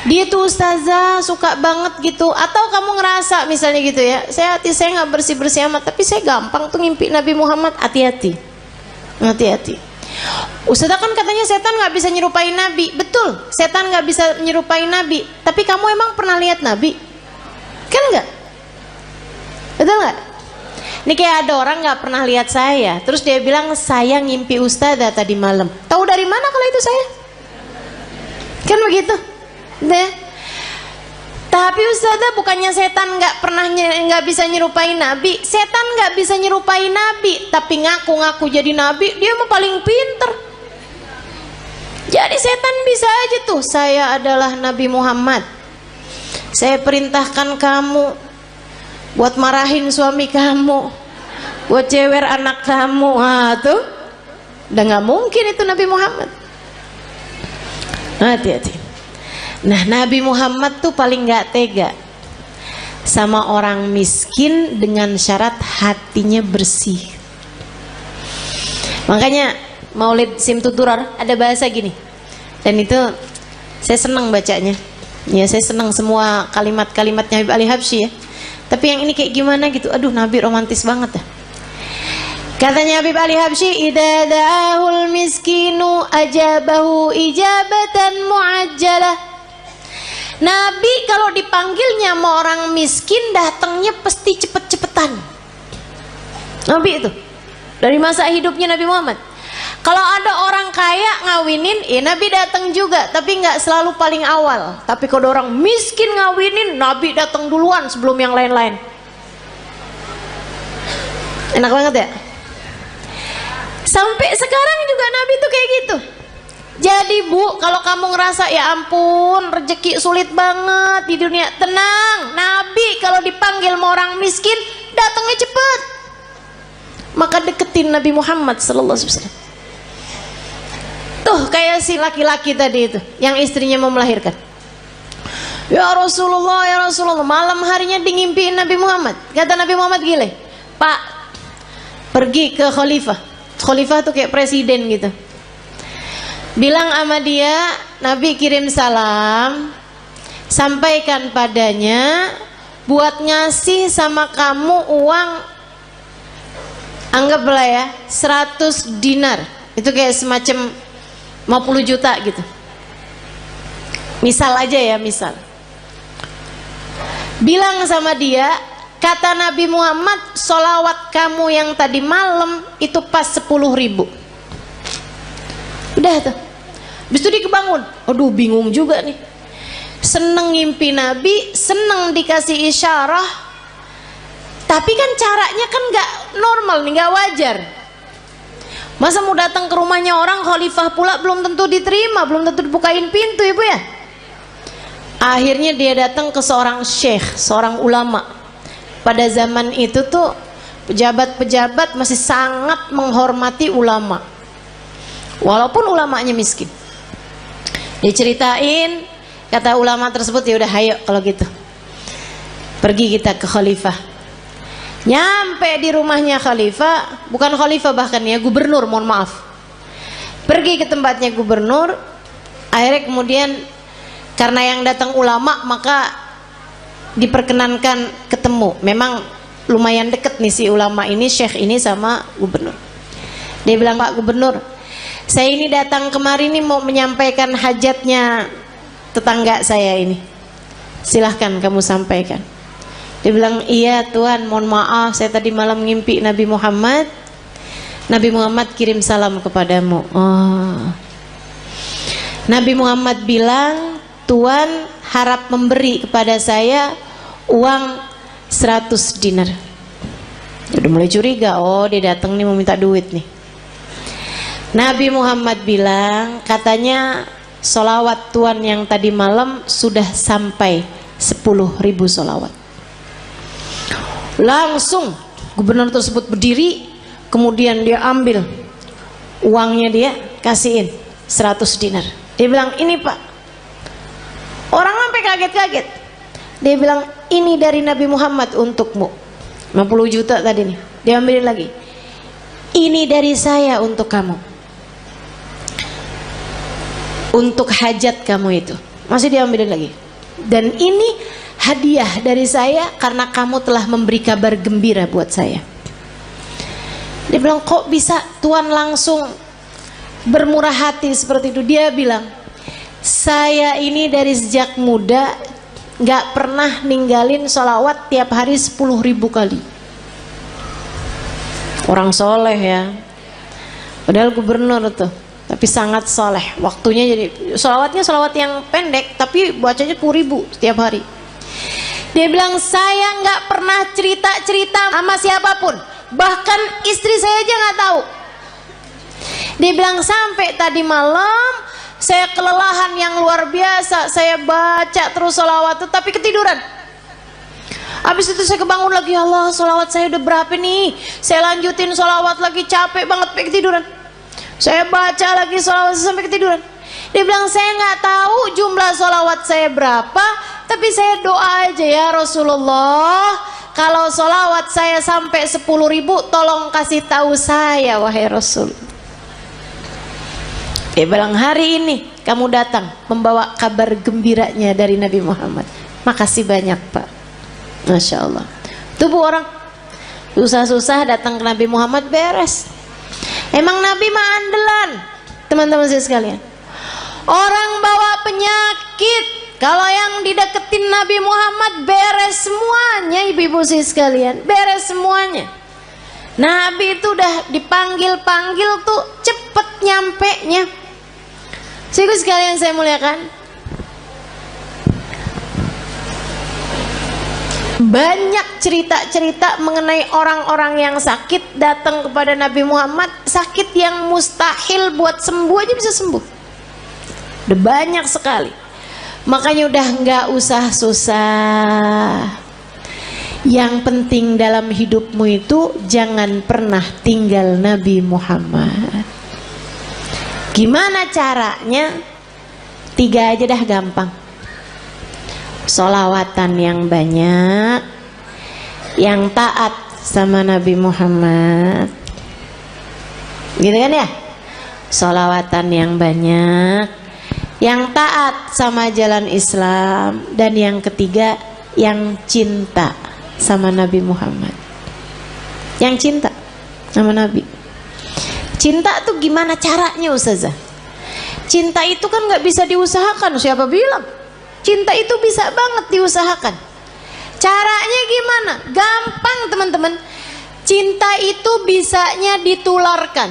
dia tuh Ustazah suka banget gitu, atau kamu ngerasa misalnya gitu ya, hati saya nggak bersih-bersih amat, tapi saya gampang tuh ngimpi Nabi Muhammad. Hati-hati. Ustazah kan katanya setan nggak bisa nyerupai Nabi. Betul, setan nggak bisa nyerupai Nabi. Tapi kamu emang pernah lihat Nabi? Kan nggak? Betul nggak? Ini kayak ada orang nggak pernah lihat saya, terus dia bilang saya ngimpi Ustazah tadi malam. Tahu dari mana kalau itu saya? Kan begitu. Deh. Tapi Ustazah bukannya setan nggak bisa nyerupai Nabi. Setan nggak bisa nyerupai Nabi, tapi ngaku-ngaku jadi Nabi, dia mah paling pinter. Jadi setan bisa aja tuh, saya adalah Nabi Muhammad, saya perintahkan kamu buat marahin suami kamu, buat cewer anak kamu. Tuh udah nggak mungkin itu Nabi Muhammad. Hati-hati. Nah, Nabi Muhammad tuh paling nggak tega sama orang miskin dengan syarat hatinya bersih. Makanya Maulid Simtuturar ada bahasa gini, dan itu saya senang bacanya. Ya, saya senang semua kalimat-kalimatnya Habib Ali Habsyi ya. Tapi yang ini kayak gimana gitu, aduh Nabi romantis banget ya. Katanya Habib Ali Habsyi, idza da'ahul miskinu ajabahu ijabatan muajjalah. Nabi kalau dipanggilnya sama orang miskin datangnya pasti cepet-cepetan. Nabi itu dari masa hidupnya Nabi Muhammad. Kalau ada orang kaya ngawinin, Nabi datang juga, tapi nggak selalu paling awal. Tapi kalau orang miskin ngawinin, Nabi datang duluan sebelum yang lain-lain. Enak banget ya. Sampai sekarang juga Nabi tuh kayak gitu. Jadi Bu, kalau kamu ngerasa ya ampun rezeki sulit banget di dunia, tenang. Nabi kalau dipanggil sama orang miskin datangnya cepet. Maka deketin Nabi Muhammad Sallallahu Alaihi Wasallam. Tuh kayak si laki-laki tadi itu yang istrinya mau melahirkan. Ya Rasulullah, malam harinya ngimpiin Nabi Muhammad. Kata Nabi Muhammad gile, Pak pergi ke khalifah. Khalifah tuh kayak presiden gitu. Bilang sama dia, Nabi kirim salam, sampaikan padanya buat ngasih sama kamu uang, anggaplah ya 100 dinar. Itu kayak semacam 50 juta gitu. Misal aja ya, misal. Bilang sama dia, kata Nabi Muhammad, sholawat kamu yang tadi malam itu pas 10.000. Udah tuh. Habis itu dia kebangun. Aduh, bingung juga nih. Seneng ngimpi Nabi, seneng dikasih isyarah. Tapi kan caranya kan gak normal nih, gak wajar. Masa mau datang ke rumahnya orang, khalifah pula, belum tentu diterima, belum tentu dibukain pintu, ibu ya. Akhirnya dia datang ke seorang syekh, seorang ulama. Pada zaman itu tuh pejabat-pejabat masih sangat menghormati ulama, walaupun ulamanya miskin. Diceritain, kata ulama tersebut, ya udah ayo kalau gitu pergi kita ke khalifah. Nyampe di rumahnya khalifah, bukan khalifah bahkan ya, gubernur, mohon maaf. Pergi ke tempatnya gubernur. Akhirnya kemudian karena yang datang ulama, maka diperkenankan ketemu. Memang lumayan deket nih si ulama ini, syekh ini sama gubernur. Dia bilang, Pak Gubernur, saya ini datang kemari nih mau menyampaikan hajatnya tetangga saya ini. Silahkan kamu sampaikan. Dia bilang, iya Tuhan, mohon maaf, saya tadi malam ngimpi Nabi Muhammad. Nabi Muhammad kirim salam kepadamu. Oh. Nabi Muhammad bilang, Tuhan harap memberi kepada saya uang 100 dinar. Udah mulai curiga, oh dia datang nih mau minta duit nih. Nabi Muhammad bilang, katanya sholawat Tuhan yang tadi malam sudah sampai 10.000 sholawat. Langsung gubernur tersebut berdiri, kemudian dia ambil uangnya, dia kasihin 100 dinar. Dia bilang, ini Pak. Orang sampai kaget-kaget. Dia bilang, ini dari Nabi Muhammad untukmu. 50 juta tadi nih, dia ambilin lagi. Ini dari saya untuk kamu, untuk hajat kamu itu. Masih diambilin lagi. Dan ini hadiah dari saya karena kamu telah memberi kabar gembira buat saya. Dia bilang, kok bisa Tuhan langsung bermurah hati seperti itu? Dia bilang, saya ini dari sejak muda gak pernah ninggalin sholawat tiap hari 10.000 kali. Orang soleh ya, padahal gubernur tuh, tapi sangat soleh. Waktunya jadi sholawatnya sholawat yang pendek, tapi bacanya 10.000 setiap hari. Dia bilang, saya nggak pernah cerita-cerita sama siapapun, bahkan istri saya aja nggak tahu. Dia bilang, sampai tadi malam saya kelelahan yang luar biasa, saya baca terus sholawat itu tapi ketiduran. Habis itu saya kebangun lagi, Allah, sholawat saya udah berapa nih? Saya lanjutin sholawat lagi, capek banget, sampai ketiduran. Saya baca lagi sholawat sampai ketiduran. Dia bilang, saya nggak tahu jumlah sholawat saya berapa, tapi saya doa aja, ya Rasulullah, kalau sholawat saya sampai 10.000, tolong kasih tahu saya, wahai Rasul. Dia bilang, hari ini kamu datang membawa kabar gembiranya dari Nabi Muhammad. Makasih banyak Pak. Masya Allah. Tuh bu, orang susah-susah datang ke Nabi Muhammad beres. Emang Nabi mah andelan, teman-teman saya sekalian. Orang bawa penyakit, kalau yang dideketin Nabi Muhammad beres semuanya, ibu-ibu saya sekalian, beres semuanya. Nabi itu udah dipanggil-panggil tuh cepet nyampe-nya. Ibu sekalian saya muliakan, banyak cerita-cerita mengenai orang-orang yang sakit datang kepada Nabi Muhammad, sakit yang mustahil buat sembuh aja bisa sembuh. Udah banyak sekali. Makanya udah nggak usah susah. Yang penting dalam hidupmu itu jangan pernah tinggal Nabi Muhammad. Gimana caranya? 3 aja dah, gampang. Sholawatan yang banyak, yang taat sama Nabi Muhammad, Gitu kan ya? Sholawatan yang banyak, yang taat sama jalan Islam, dan yang ketiga yang cinta sama Nabi Muhammad. Yang cinta sama Nabi. Cinta tuh gimana caranya Ustazah? Cinta itu kan gak bisa diusahakan. Siapa bilang? Cinta itu bisa banget diusahakan. Caranya gimana? Gampang teman-teman. Cinta itu bisanya ditularkan.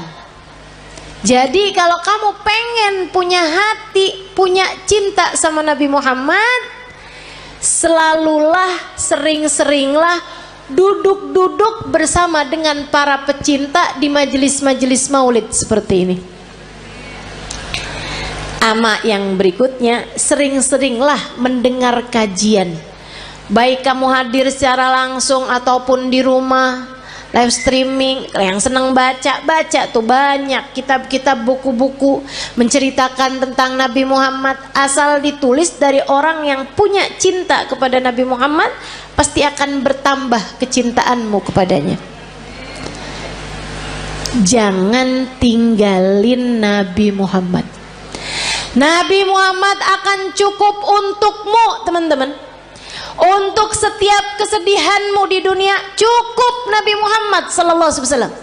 Jadi kalau kamu pengen punya hati, punya cinta sama Nabi Muhammad, selalulah, sering-seringlah duduk-duduk bersama dengan para pecinta di majelis-majelis maulid seperti ini. Ama yang berikutnya, sering-seringlah mendengar kajian. Baik kamu hadir secara langsung ataupun di rumah, live streaming. Yang senang baca tuh banyak kitab-kitab, buku-buku menceritakan tentang Nabi Muhammad. Asal ditulis dari orang yang punya cinta kepada Nabi Muhammad, pasti akan bertambah kecintaanmu kepadanya. Jangan tinggalin Nabi Muhammad. Nabi Muhammad akan cukup untukmu teman-teman. Untuk setiap kesedihanmu di dunia cukup Nabi Muhammad sallallahu alaihi wasallam.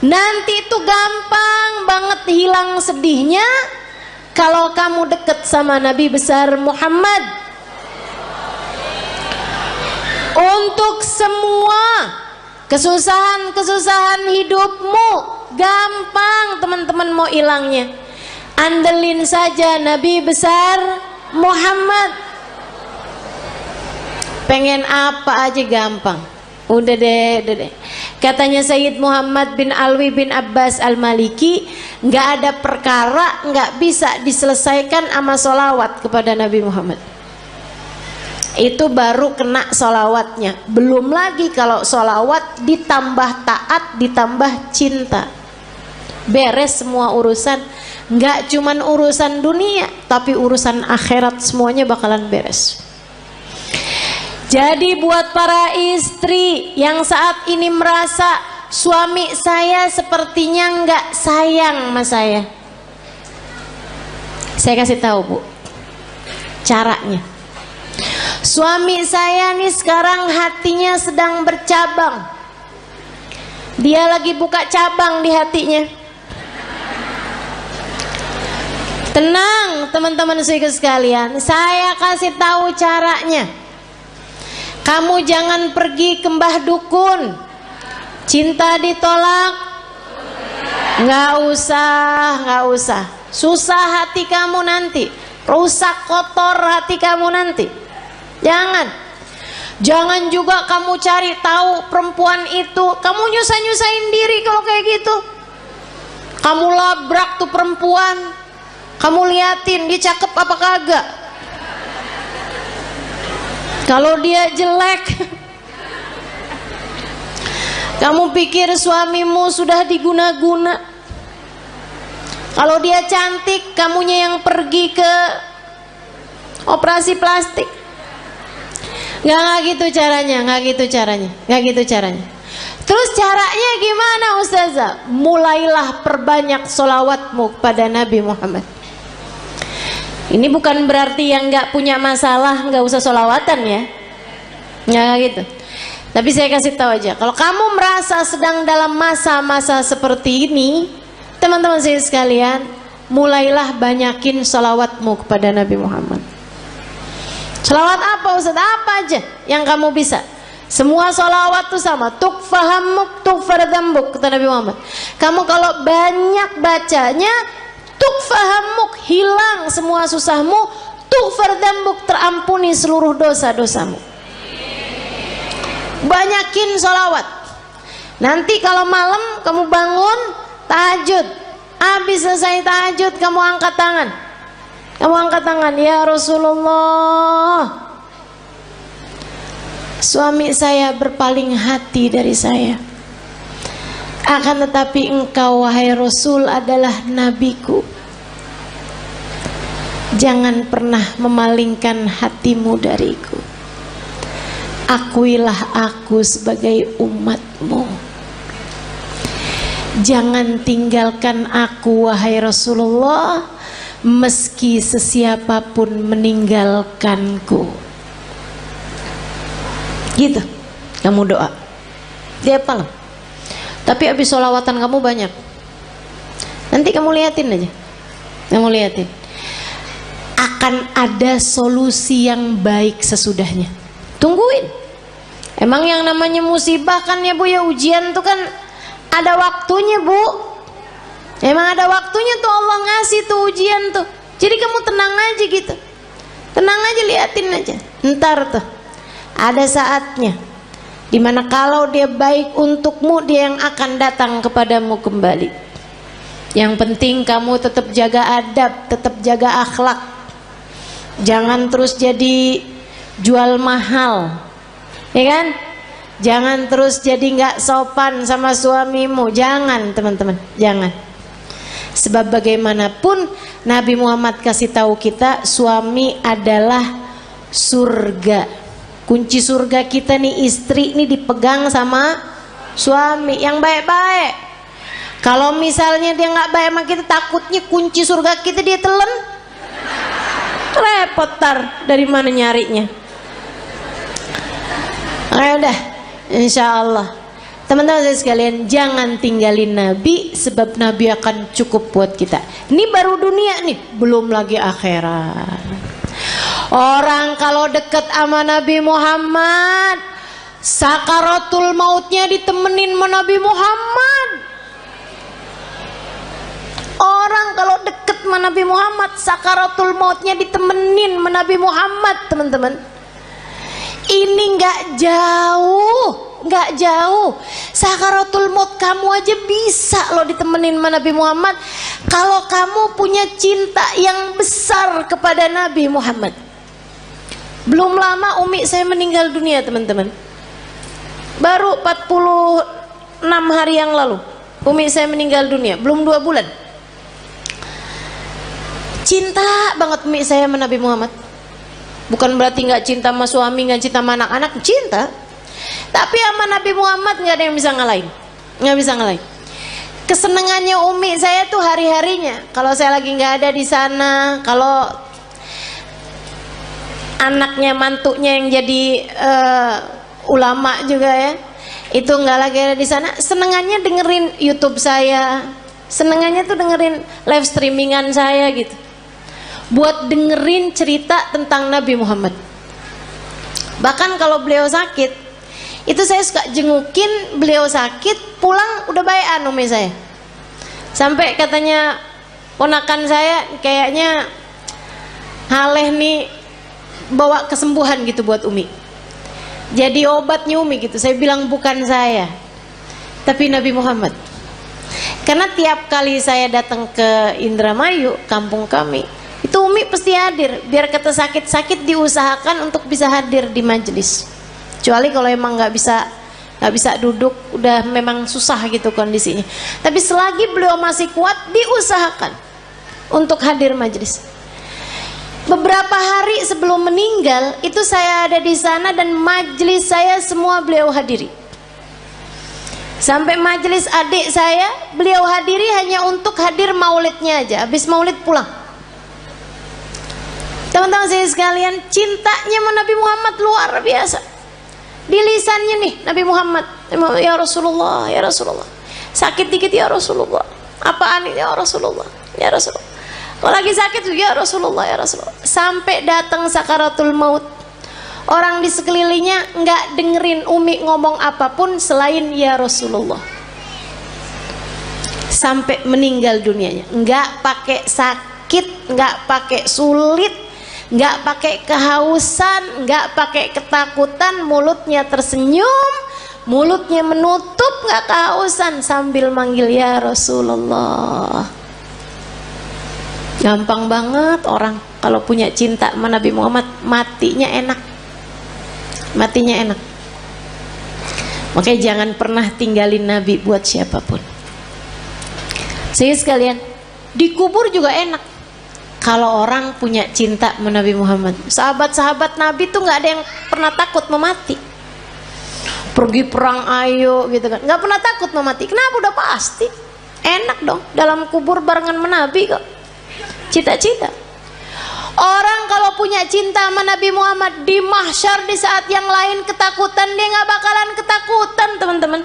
Nanti itu gampang banget hilang sedihnya kalau kamu dekat sama Nabi besar Muhammad. Untuk semua kesusahan-kesusahan hidupmu gampang teman-teman mau hilangnya. Andelin saja Nabi besar Muhammad. Pengen apa aja gampang. Udah deh. Katanya Sayyid Muhammad bin Alwi bin Abbas Al-Maliki, nggak ada perkara nggak bisa diselesaikan sama sholawat kepada Nabi Muhammad. Itu baru kena sholawatnya. Belum lagi kalau sholawat ditambah taat, ditambah cinta. Beres semua urusan. Nggak cuman urusan dunia, tapi urusan akhirat semuanya bakalan beres. Jadi buat para istri yang saat ini merasa suami saya sepertinya nggak sayang sama saya kasih tahu Bu caranya. Suami saya nih sekarang hatinya sedang bercabang. Dia lagi buka cabang di hatinya. Tenang teman-teman sekalian, saya kasih tahu caranya. Kamu jangan pergi ke mbah dukun. Cinta ditolak, nggak usah. Susah hati kamu nanti, rusak kotor hati kamu nanti. Jangan juga kamu cari tahu perempuan itu. Kamu nyusahin diri kalau kayak gitu. Kamu labrak tuh perempuan, kamu liatin dia cakep apa kagak. Kalau dia jelek, kamu pikir suamimu sudah diguna-guna. Kalau dia cantik, kamunya yang pergi ke operasi plastik. Nggak gitu caranya. Terus caranya gimana Ustazah? Mulailah perbanyak sholawatmu pada Nabi Muhammad. Ini bukan berarti yang nggak punya masalah nggak usah sholawatan ya, nggak gitu. Tapi saya kasih tahu aja, kalau kamu merasa sedang dalam masa-masa seperti ini, teman-teman saya sekalian, mulailah banyakin sholawatmu kepada Nabi Muhammad. Sholawat apa Ustaz? Apa aja yang kamu bisa. Semua sholawat itu sama. Tukfahamuk tukfardambuk kata Nabi Muhammad. Kamu kalau banyak bacanya, tukfahamuk, hilang semua susahmu, tukfardambuk, terampuni seluruh dosa-dosamu. Banyakin sholawat. Nanti kalau malam kamu bangun tahajud, habis selesai tahajud kamu angkat tangan, ya Rasulullah, suami saya berpaling hati dari saya. Akan tetapi engkau wahai Rasul adalah nabiku. Jangan pernah memalingkan hatimu dariku. Akuilah aku sebagai umatmu. Jangan tinggalkan aku wahai Rasulullah, meski sesiapapun meninggalkanku. Gitu kamu doa. Dia apa loh? Tapi habis sholawatan kamu banyak. Nanti kamu liatin aja. Kamu liatin. Akan ada solusi yang baik sesudahnya. Tungguin. Emang yang namanya musibah kan ya Bu ya, ujian tuh kan ada waktunya Bu. Emang ada waktunya tuh Allah ngasih tuh ujian tuh. Jadi kamu tenang aja gitu. Tenang aja, liatin aja. Ntar tuh ada saatnya dimana kalau dia baik untukmu, dia yang akan datang kepadamu kembali. Yang penting kamu tetap jaga adab, tetap jaga akhlak. Jangan terus jadi jual mahal, ya kan? Jangan terus jadi nggak sopan sama suamimu. Jangan teman-teman, jangan. Sebab bagaimanapun Nabi Muhammad kasih tahu kita, suami adalah surga. Kunci surga kita nih, istri nih dipegang sama suami yang baik-baik. Kalau misalnya dia nggak baik sama kita, takutnya kunci surga kita dia telan, repot tar dari mana nyarinya. Ayo dah, insya Allah teman-teman saya sekalian, jangan tinggalin Nabi, sebab Nabi akan cukup buat kita. Ini baru dunia nih, belum lagi akhirat. Orang kalau deket sama Nabi Muhammad, sakaratul mautnya ditemenin sama Nabi Muhammad. Orang kalau deket sama Nabi Muhammad, sakaratul mautnya ditemenin sama Nabi Muhammad, teman-teman. Ini nggak jauh, nggak jauh. Sakaratul maut kamu aja bisa loh ditemenin sama Nabi Muhammad, kalau kamu punya cinta yang besar kepada Nabi Muhammad. Belum lama umi saya meninggal dunia teman-teman, baru 46 hari yang lalu umi saya meninggal dunia, belum 2 bulan. Cinta banget umi saya sama Nabi Muhammad. Bukan berarti nggak cinta sama suami, nggak cinta sama anak-anak, cinta. Tapi sama Nabi Muhammad nggak ada yang bisa ngalahin, nggak bisa ngalahin. Kesenangannya umi saya tuh hari-harinya, kalau saya lagi nggak ada di sana, kalau anaknya mantunya yang jadi ulama juga ya, itu nggak lagi ada di sana, senengannya dengerin YouTube saya, senengannya tuh dengerin live streamingan saya gitu, buat dengerin cerita tentang Nabi Muhammad. Bahkan kalau beliau sakit, itu saya suka jengukin beliau sakit, pulang udah baik umi saya. Sampai katanya ponakan saya, kayaknya Haleh nih bawa kesembuhan gitu buat umi, jadi obatnya umi gitu. Saya bilang bukan saya, tapi Nabi Muhammad. Karena tiap kali saya datang ke Indramayu, kampung kami, itu umi pasti hadir. Biar kata sakit-sakit diusahakan untuk bisa hadir di majelis. Kecuali kalau emang nggak bisa duduk, udah memang susah gitu kondisinya. Tapi selagi beliau masih kuat, diusahakan untuk hadir majelis. Beberapa hari sebelum meninggal itu saya ada di sana dan majelis saya semua beliau hadiri. Sampai majelis adik saya beliau hadiri hanya untuk hadir maulidnya aja. Habis maulid pulang. Teman-teman saya sekalian, cintanya sama Nabi Muhammad luar biasa. Di lisannya nih Nabi Muhammad, ya Rasulullah, ya Rasulullah. Sakit dikit ya Rasulullah. Apaan ini ya Rasulullah, ya Rasulullah. Kalau lagi sakit ya Rasulullah, ya Rasulullah. Sampai datang sakaratul maut, orang di sekelilingnya nggak dengerin umi ngomong apapun selain ya Rasulullah. Sampai meninggal dunianya, nggak pakai sakit, nggak pakai sulit, nggak pakai kehausan, nggak pakai ketakutan, mulutnya tersenyum, mulutnya menutup, nggak kehausan, sambil manggil ya Rasulullah. Gampang banget orang kalau punya cinta sama Nabi Muhammad, matinya enak, matinya enak. Makanya jangan pernah tinggalin Nabi buat siapapun. Saya sekalian, dikubur juga enak kalau orang punya cinta sama Nabi Muhammad. Sahabat-sahabat Nabi tuh nggak ada yang pernah takut mau mati. Pergi perang ayo gitu kan, nggak pernah takut mau mati. Kenapa? Udah pasti Enak dong dalam kubur barengan menabi kok. Cita-cita. Orang kalau punya cinta sama Nabi Muhammad di mahsyar di saat yang lain ketakutan, dia nggak bakalan ketakutan teman-teman.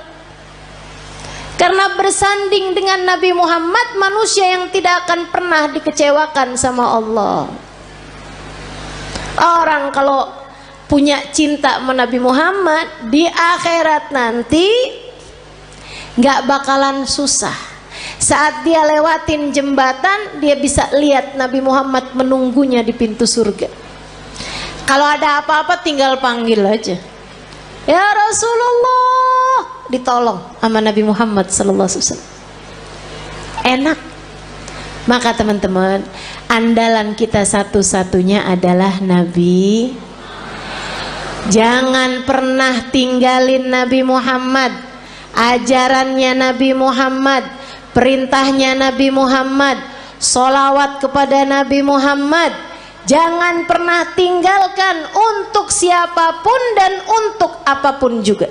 Karena bersanding dengan Nabi Muhammad, manusia yang tidak akan pernah dikecewakan sama Allah. Orang kalau punya cinta sama Nabi Muhammad di akhirat nanti nggak bakalan susah. Saat dia lewatin jembatan, dia bisa lihat Nabi Muhammad menunggunya di pintu surga. Kalau ada apa-apa tinggal panggil aja, ya Rasulullah, ditolong sama Nabi Muhammad sallallahu alaihi wasallam. Enak. Maka teman-teman, andalan kita satu-satunya adalah Nabi. Jangan pernah tinggalin Nabi Muhammad, ajarannya Nabi Muhammad, perintahnya Nabi Muhammad, sholawat kepada Nabi Muhammad. Jangan pernah tinggalkan untuk siapapun dan untuk apapun juga.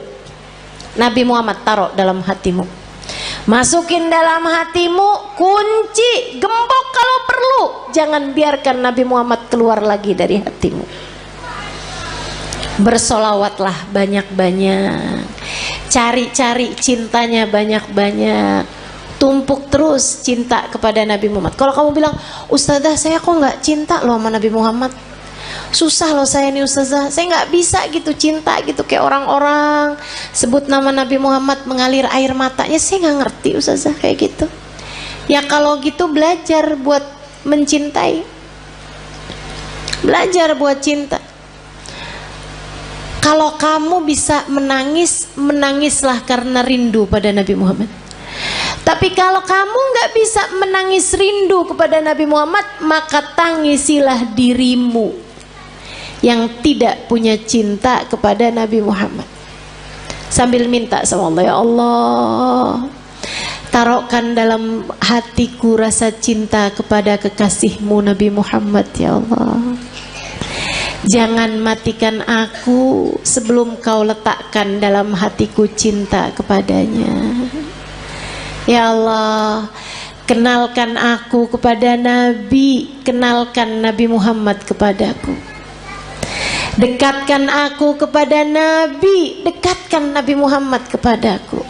Nabi Muhammad taruh dalam hatimu, masukin dalam hatimu, kunci, gembok kalau perlu. Jangan biarkan Nabi Muhammad keluar lagi dari hatimu. Bersolawatlah banyak-banyak, cari-cari cintanya banyak-banyak. Tumpuk terus cinta kepada Nabi Muhammad. Kalau kamu bilang, Ustazah saya kok nggak cinta loh sama Nabi Muhammad, susah loh saya nih Ustazah, saya nggak bisa gitu cinta gitu kayak orang-orang sebut nama Nabi Muhammad mengalir air matanya, saya nggak ngerti Ustazah kayak gitu. Ya kalau gitu belajar buat mencintai, belajar buat cinta. Kalau kamu bisa menangis, menangislah karena rindu pada Nabi Muhammad. Tapi kalau kamu nggak bisa menangis rindu kepada Nabi Muhammad, maka tangisilah dirimu yang tidak punya cinta kepada Nabi Muhammad. Sambil minta sama Allah, ya Allah, taruhkan dalam hatiku rasa cinta kepada kekasihmu Nabi Muhammad, ya Allah. Jangan matikan aku sebelum kau letakkan dalam hatiku cinta kepadanya. Ya Allah, kenalkan aku kepada Nabi, kenalkan Nabi Muhammad kepadaku. Dekatkan aku kepada Nabi, dekatkan Nabi Muhammad kepadaku.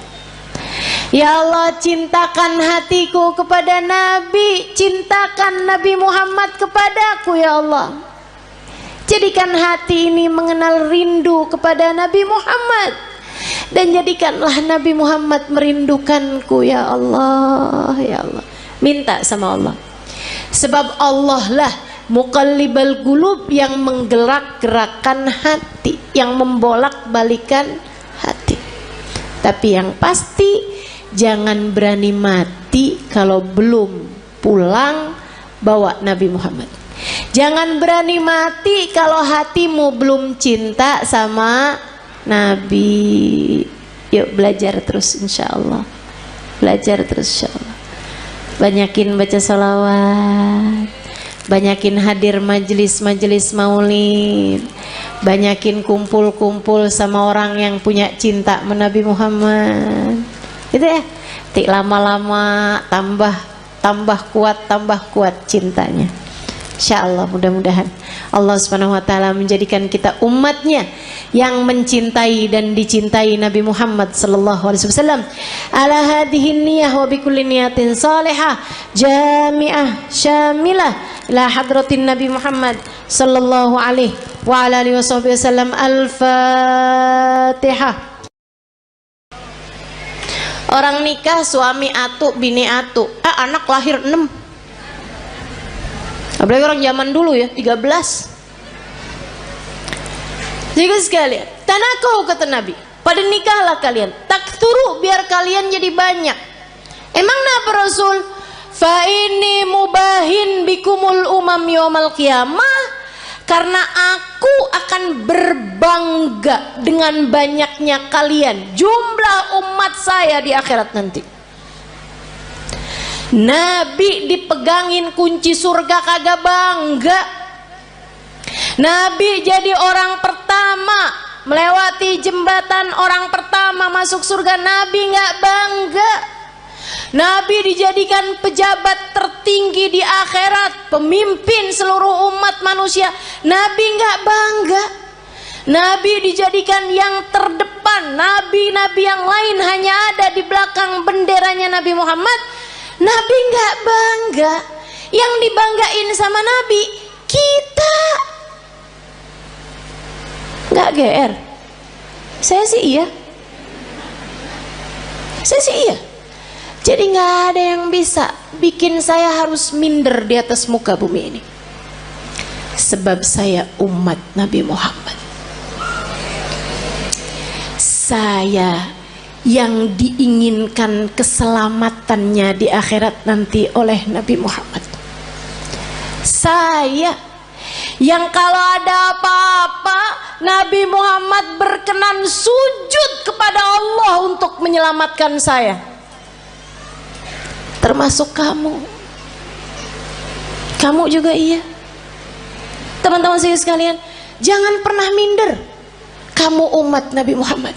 Ya Allah, cintakan hatiku kepada Nabi, cintakan Nabi Muhammad kepadaku, ya Allah. Jadikan hati ini mengenal rindu kepada Nabi Muhammad, dan jadikanlah Nabi Muhammad merindukanku, ya Allah, ya Allah. Minta sama Allah, sebab Allah lah muqallibal qulub, yang menggerak-gerakkan hati, yang membolak-balikan hati. Tapi yang pasti jangan berani mati kalau belum pulang bawa Nabi Muhammad. Jangan berani mati kalau hatimu belum cinta sama Nabi. Yuk belajar terus insyaallah. Belajar terus insyaallah. Banyakin baca salawat, banyakin hadir majelis-majelis maulid, banyakin kumpul-kumpul sama orang yang punya cinta sama Nabi Muhammad. Gitu ya. Tik lama-lama tambah kuat cintanya. Insyaallah, mudah-mudahan Allah Subhanahu wa taala menjadikan kita umatnya yang mencintai dan dicintai Nabi Muhammad sallallahu alaihi wasallam. Ala hadhihi niyyah wa bikulli niyatin salihah jami'ah syamilah ila hadratin Nabi Muhammad sallallahu alaihi wa ala alihi wasallam. Al-Fatihah. Orang nikah suami atu, bini atu, anak lahir 6. Apalagi orang zaman dulu ya, 13. Jadi sekalian, tanakau kata Nabi, pada nikahlah kalian, takturu, biar kalian jadi banyak. Emang apa Rasul? Fa ini mubahin bikumul umam yaumal qiyamah, karena aku akan berbangga dengan banyaknya kalian, jumlah umat saya di akhirat nanti. Nabi dipegangin kunci surga kagak bangga. Nabi jadi orang pertama melewati jembatan, orang pertama masuk surga, Nabi nggak bangga. Nabi dijadikan pejabat tertinggi di akhirat, pemimpin seluruh umat manusia. Nabi nggak bangga. Nabi dijadikan yang terdepan. Nabi-nabi yang lain hanya ada di belakang benderanya Nabi Muhammad. Nabi nggak bangga. Yang dibanggain sama Nabi kita. Nggak GR. Saya sih iya. Saya sih iya. Jadi nggak ada yang bisa bikin saya harus minder di atas muka bumi ini. Sebab saya umat Nabi Muhammad. Saya yang diinginkan keselamatannya di akhirat nanti oleh Nabi Muhammad. Saya yang kalau ada apa-apa Nabi Muhammad berkenan sujud kepada Allah untuk menyelamatkan saya. Termasuk kamu. Kamu juga iya. Teman-teman saya sekalian, jangan pernah minder. Kamu umat Nabi Muhammad.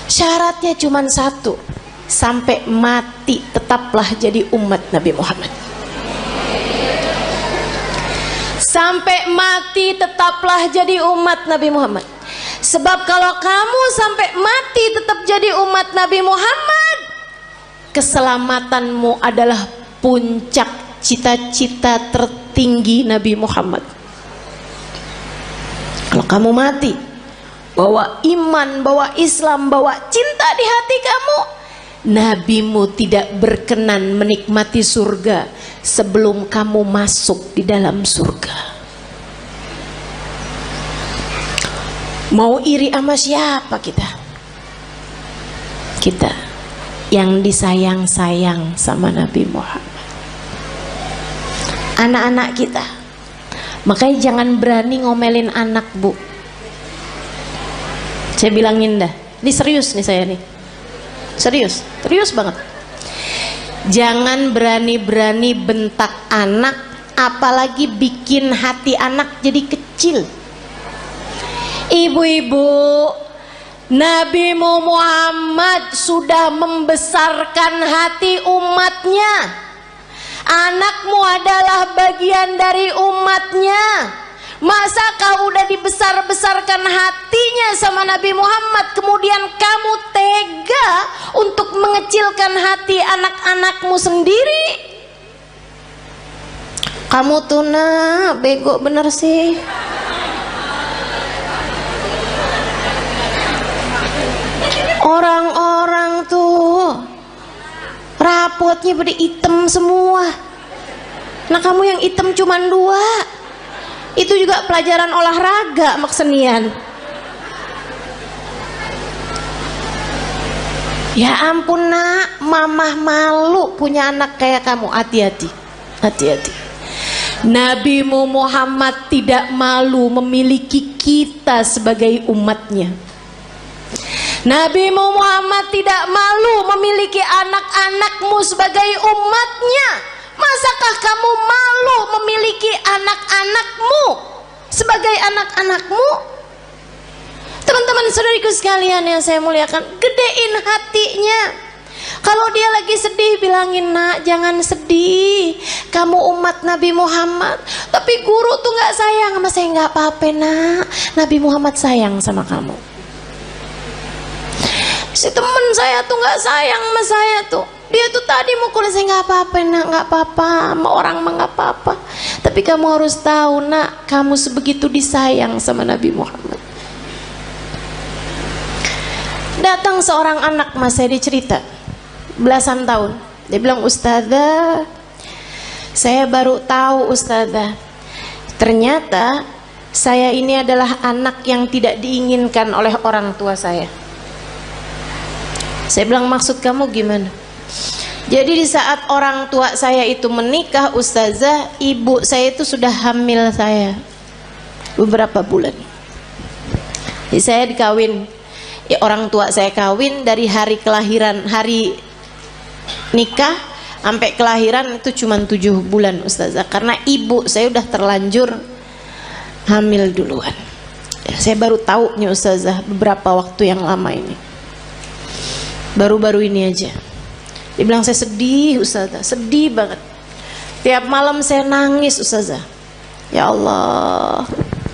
Syaratnya cuma satu, sampai mati tetaplah jadi umat Nabi Muhammad. Sampai mati tetaplah jadi umat Nabi Muhammad. Sebab kalau kamu sampai mati tetap jadi umat Nabi Muhammad, keselamatanmu adalah puncak cita-cita tertinggi Nabi Muhammad. Kalau kamu mati bawa iman, bawa Islam, bawa cinta di hati kamu, nabimu tidak berkenan menikmati surga sebelum kamu masuk di dalam surga. Mau iri sama siapa kita? Kita yang disayang-sayang sama Nabi Muhammad. Anak-anak kita, makanya jangan berani ngomelin anak, Bu. Saya bilangin dah, ini serius nih saya nih, serius banget. Jangan berani-berani bentak anak, apalagi bikin hati anak jadi kecil. Ibu-ibu, Nabi Muhammad sudah membesarkan hati umatnya. Anakmu adalah bagian dari umatnya. Masa kau udah dibesar-besarkan hatinya sama Nabi Muhammad, kemudian kamu tega untuk mengecilkan hati anak-anakmu sendiri? Kamu tuh bego bener sih. Orang-orang tuh rapotnya pada hitam semua. Nah kamu yang hitam cuman 2. Itu juga pelajaran olahraga maksenian. Ya ampun nak, mamah malu punya anak kayak kamu. Hati-hati, hati-hati. Nabi Muhammad tidak malu memiliki kita sebagai umatnya. Nabi Muhammad tidak malu memiliki anak-anakmu sebagai umatnya. Masakah kamu malu memiliki anak-anakmu sebagai anak-anakmu? Teman-teman saudariku sekalian yang saya muliakan, gedein hatinya. Kalau dia lagi sedih, bilangin, nak jangan sedih, kamu umat Nabi Muhammad. Tapi guru tuh gak sayang sama saya. Gak apa-apa nak, Nabi Muhammad sayang sama kamu. Si temen saya tuh gak sayang sama saya tuh, dia tuh tadi mukul saya. Nggak apa-apa nak, nggak apa-apa, sama orang mah nggak apa-apa. Tapi kamu harus tahu nak, kamu sebegitu disayang sama Nabi Muhammad. Datang seorang anak mas saya, dicerita belasan tahun. Dia bilang, ustazah, saya baru tahu ustazah, ternyata saya ini adalah anak yang tidak diinginkan oleh orang tua saya. Saya bilang, maksud kamu gimana? Jadi di saat orang tua saya itu menikah, ustazah, ibu saya itu sudah hamil saya beberapa bulan. Jadi saya dikawin, ya orang tua saya kawin dari hari kelahiran, hari nikah sampai kelahiran itu cuma 7 bulan ustazah, karena ibu saya udah terlanjur hamil duluan. Ya, saya baru tahu nih ustazah beberapa waktu yang lama ini, baru-baru ini aja. Dia bilang, saya sedih Ustazah, sedih banget. Tiap malam saya nangis Ustazah. Ya Allah,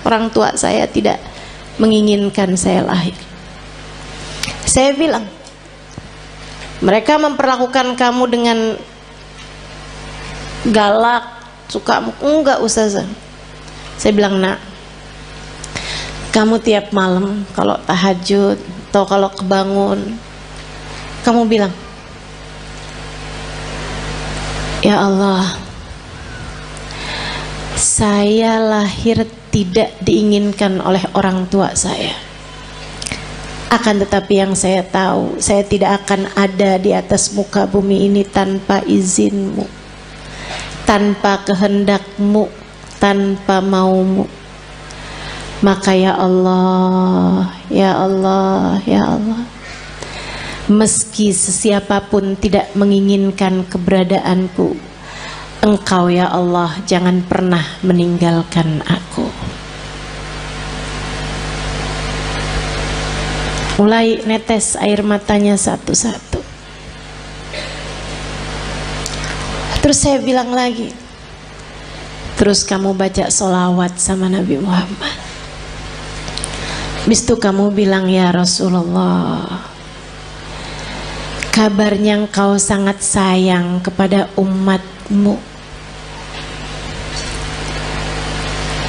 orang tua saya tidak menginginkan saya lahir. Saya bilang, mereka memperlakukan kamu dengan galak, suka? Enggak Ustazah. Saya bilang, nak, kamu tiap malam kalau tahajud atau kalau kebangun, kamu bilang, ya Allah, saya lahir tidak diinginkan oleh orang tua saya. Akan tetapi yang saya tahu, saya tidak akan ada di atas muka bumi ini tanpa izinmu, tanpa kehendakmu, tanpa maumu. Maka ya Allah, ya Allah, ya Allah, meski sesiapapun tidak menginginkan keberadaanku, Engkau ya Allah jangan pernah meninggalkan aku. Mulai netes air matanya satu-satu. Terus saya bilang lagi, terus kamu baca sholawat sama Nabi Muhammad. Habis itu kamu bilang, ya Rasulullah, kabarnya engkau sangat sayang kepada umatmu.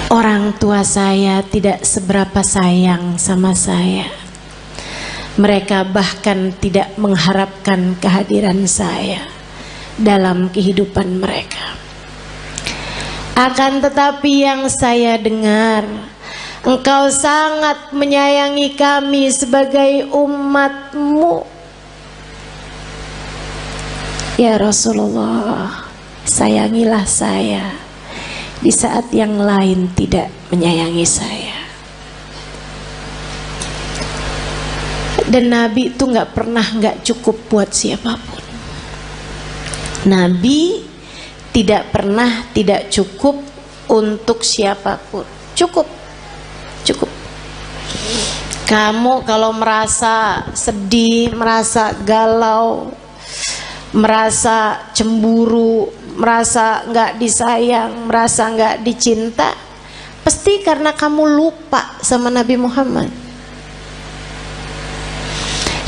Orang tua saya tidak seberapa sayang sama saya. Mereka bahkan tidak mengharapkan kehadiran saya dalam kehidupan mereka. Akan tetapi yang saya dengar, engkau sangat menyayangi kami sebagai umatmu. Ya Rasulullah, sayangilah saya di saat yang lain tidak menyayangi saya. Dan Nabi itu nggak pernah nggak cukup buat siapapun. Nabi tidak pernah tidak cukup untuk siapapun. Cukup, cukup. Kamu kalau merasa sedih, merasa galau, merasa cemburu, merasa nggak disayang, merasa nggak dicinta, pasti karena kamu lupa sama Nabi Muhammad.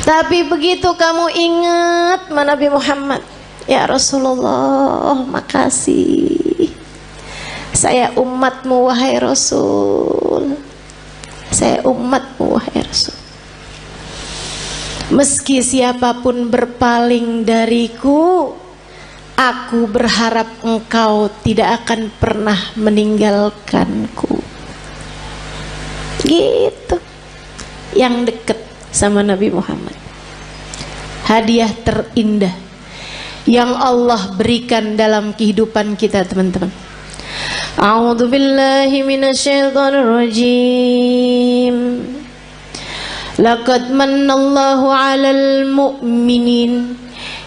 Tapi begitu kamu ingat sama Nabi Muhammad, ya Rasulullah, makasih, saya umatmu wahai Rasul, saya umatmu wahai Rasul. Meski siapapun berpaling dariku, aku berharap engkau tidak akan pernah meninggalkanku. Gitu. Yang dekat sama Nabi Muhammad. Hadiah terindah yang Allah berikan dalam kehidupan kita, teman-teman. A'udzu billahi minasyaitonir rajim. Laqad mannallahu 'alal mu'minin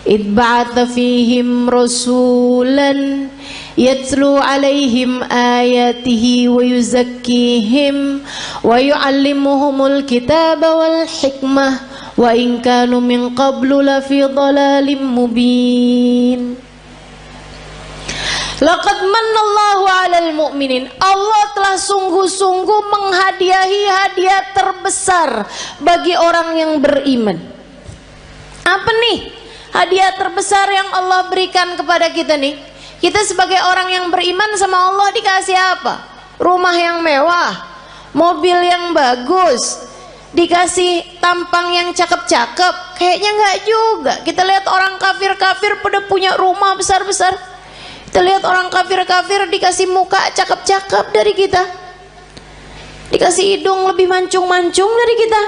id ba'atha fihim rasulan yatlu 'alaihim ayatihi wa yuzakkihim wa yu'allimuhumul kitaba wal hikmah wa in kanu min qablu lafi dhalalim mubin. Laqad mannallahu 'alal mu'minin. Allah telah sungguh-sungguh menghadiahi hadiah terbesar bagi orang yang beriman. Apa nih hadiah terbesar yang Allah berikan kepada kita nih? Kita sebagai orang yang beriman sama Allah dikasih apa? Rumah yang mewah, mobil yang bagus, dikasih tampang yang cakep-cakep. Kayaknya enggak juga. Kita lihat orang kafir-kafir pada punya rumah besar-besar. Kita lihat orang kafir-kafir dikasih muka cakep-cakep dari kita, dikasih hidung lebih mancung-mancung dari kita,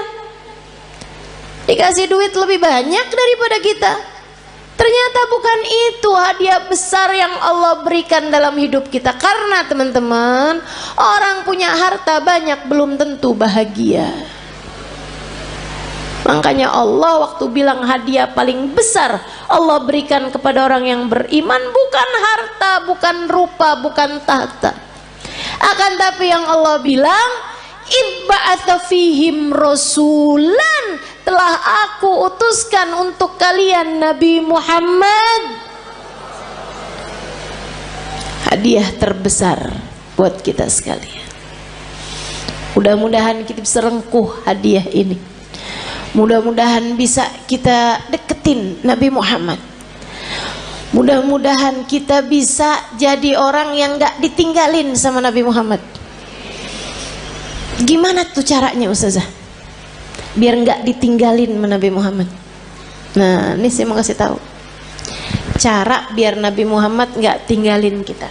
dikasih duit lebih banyak daripada kita. Ternyata bukan itu hadiah besar yang Allah berikan dalam hidup kita. Karena teman-teman, orang punya harta banyak belum tentu bahagia. Makanya Allah waktu bilang hadiah paling besar Allah berikan kepada orang yang beriman bukan harta, bukan rupa, bukan tahta. Akan tapi yang Allah bilang, Ibba'atha fihim rasulan, telah aku utuskan untuk kalian Nabi Muhammad. Hadiah terbesar buat kita sekalian. Mudah-mudahan kita bisa rengkuh hadiah ini. Mudah-mudahan bisa kita deketin Nabi Muhammad. Mudah-mudahan kita bisa jadi orang yang gak ditinggalin sama Nabi Muhammad. Gimana tuh caranya Ustazah? Biar gak ditinggalin sama Nabi Muhammad. Nah, ini saya mau kasih tahu cara biar Nabi Muhammad gak tinggalin kita.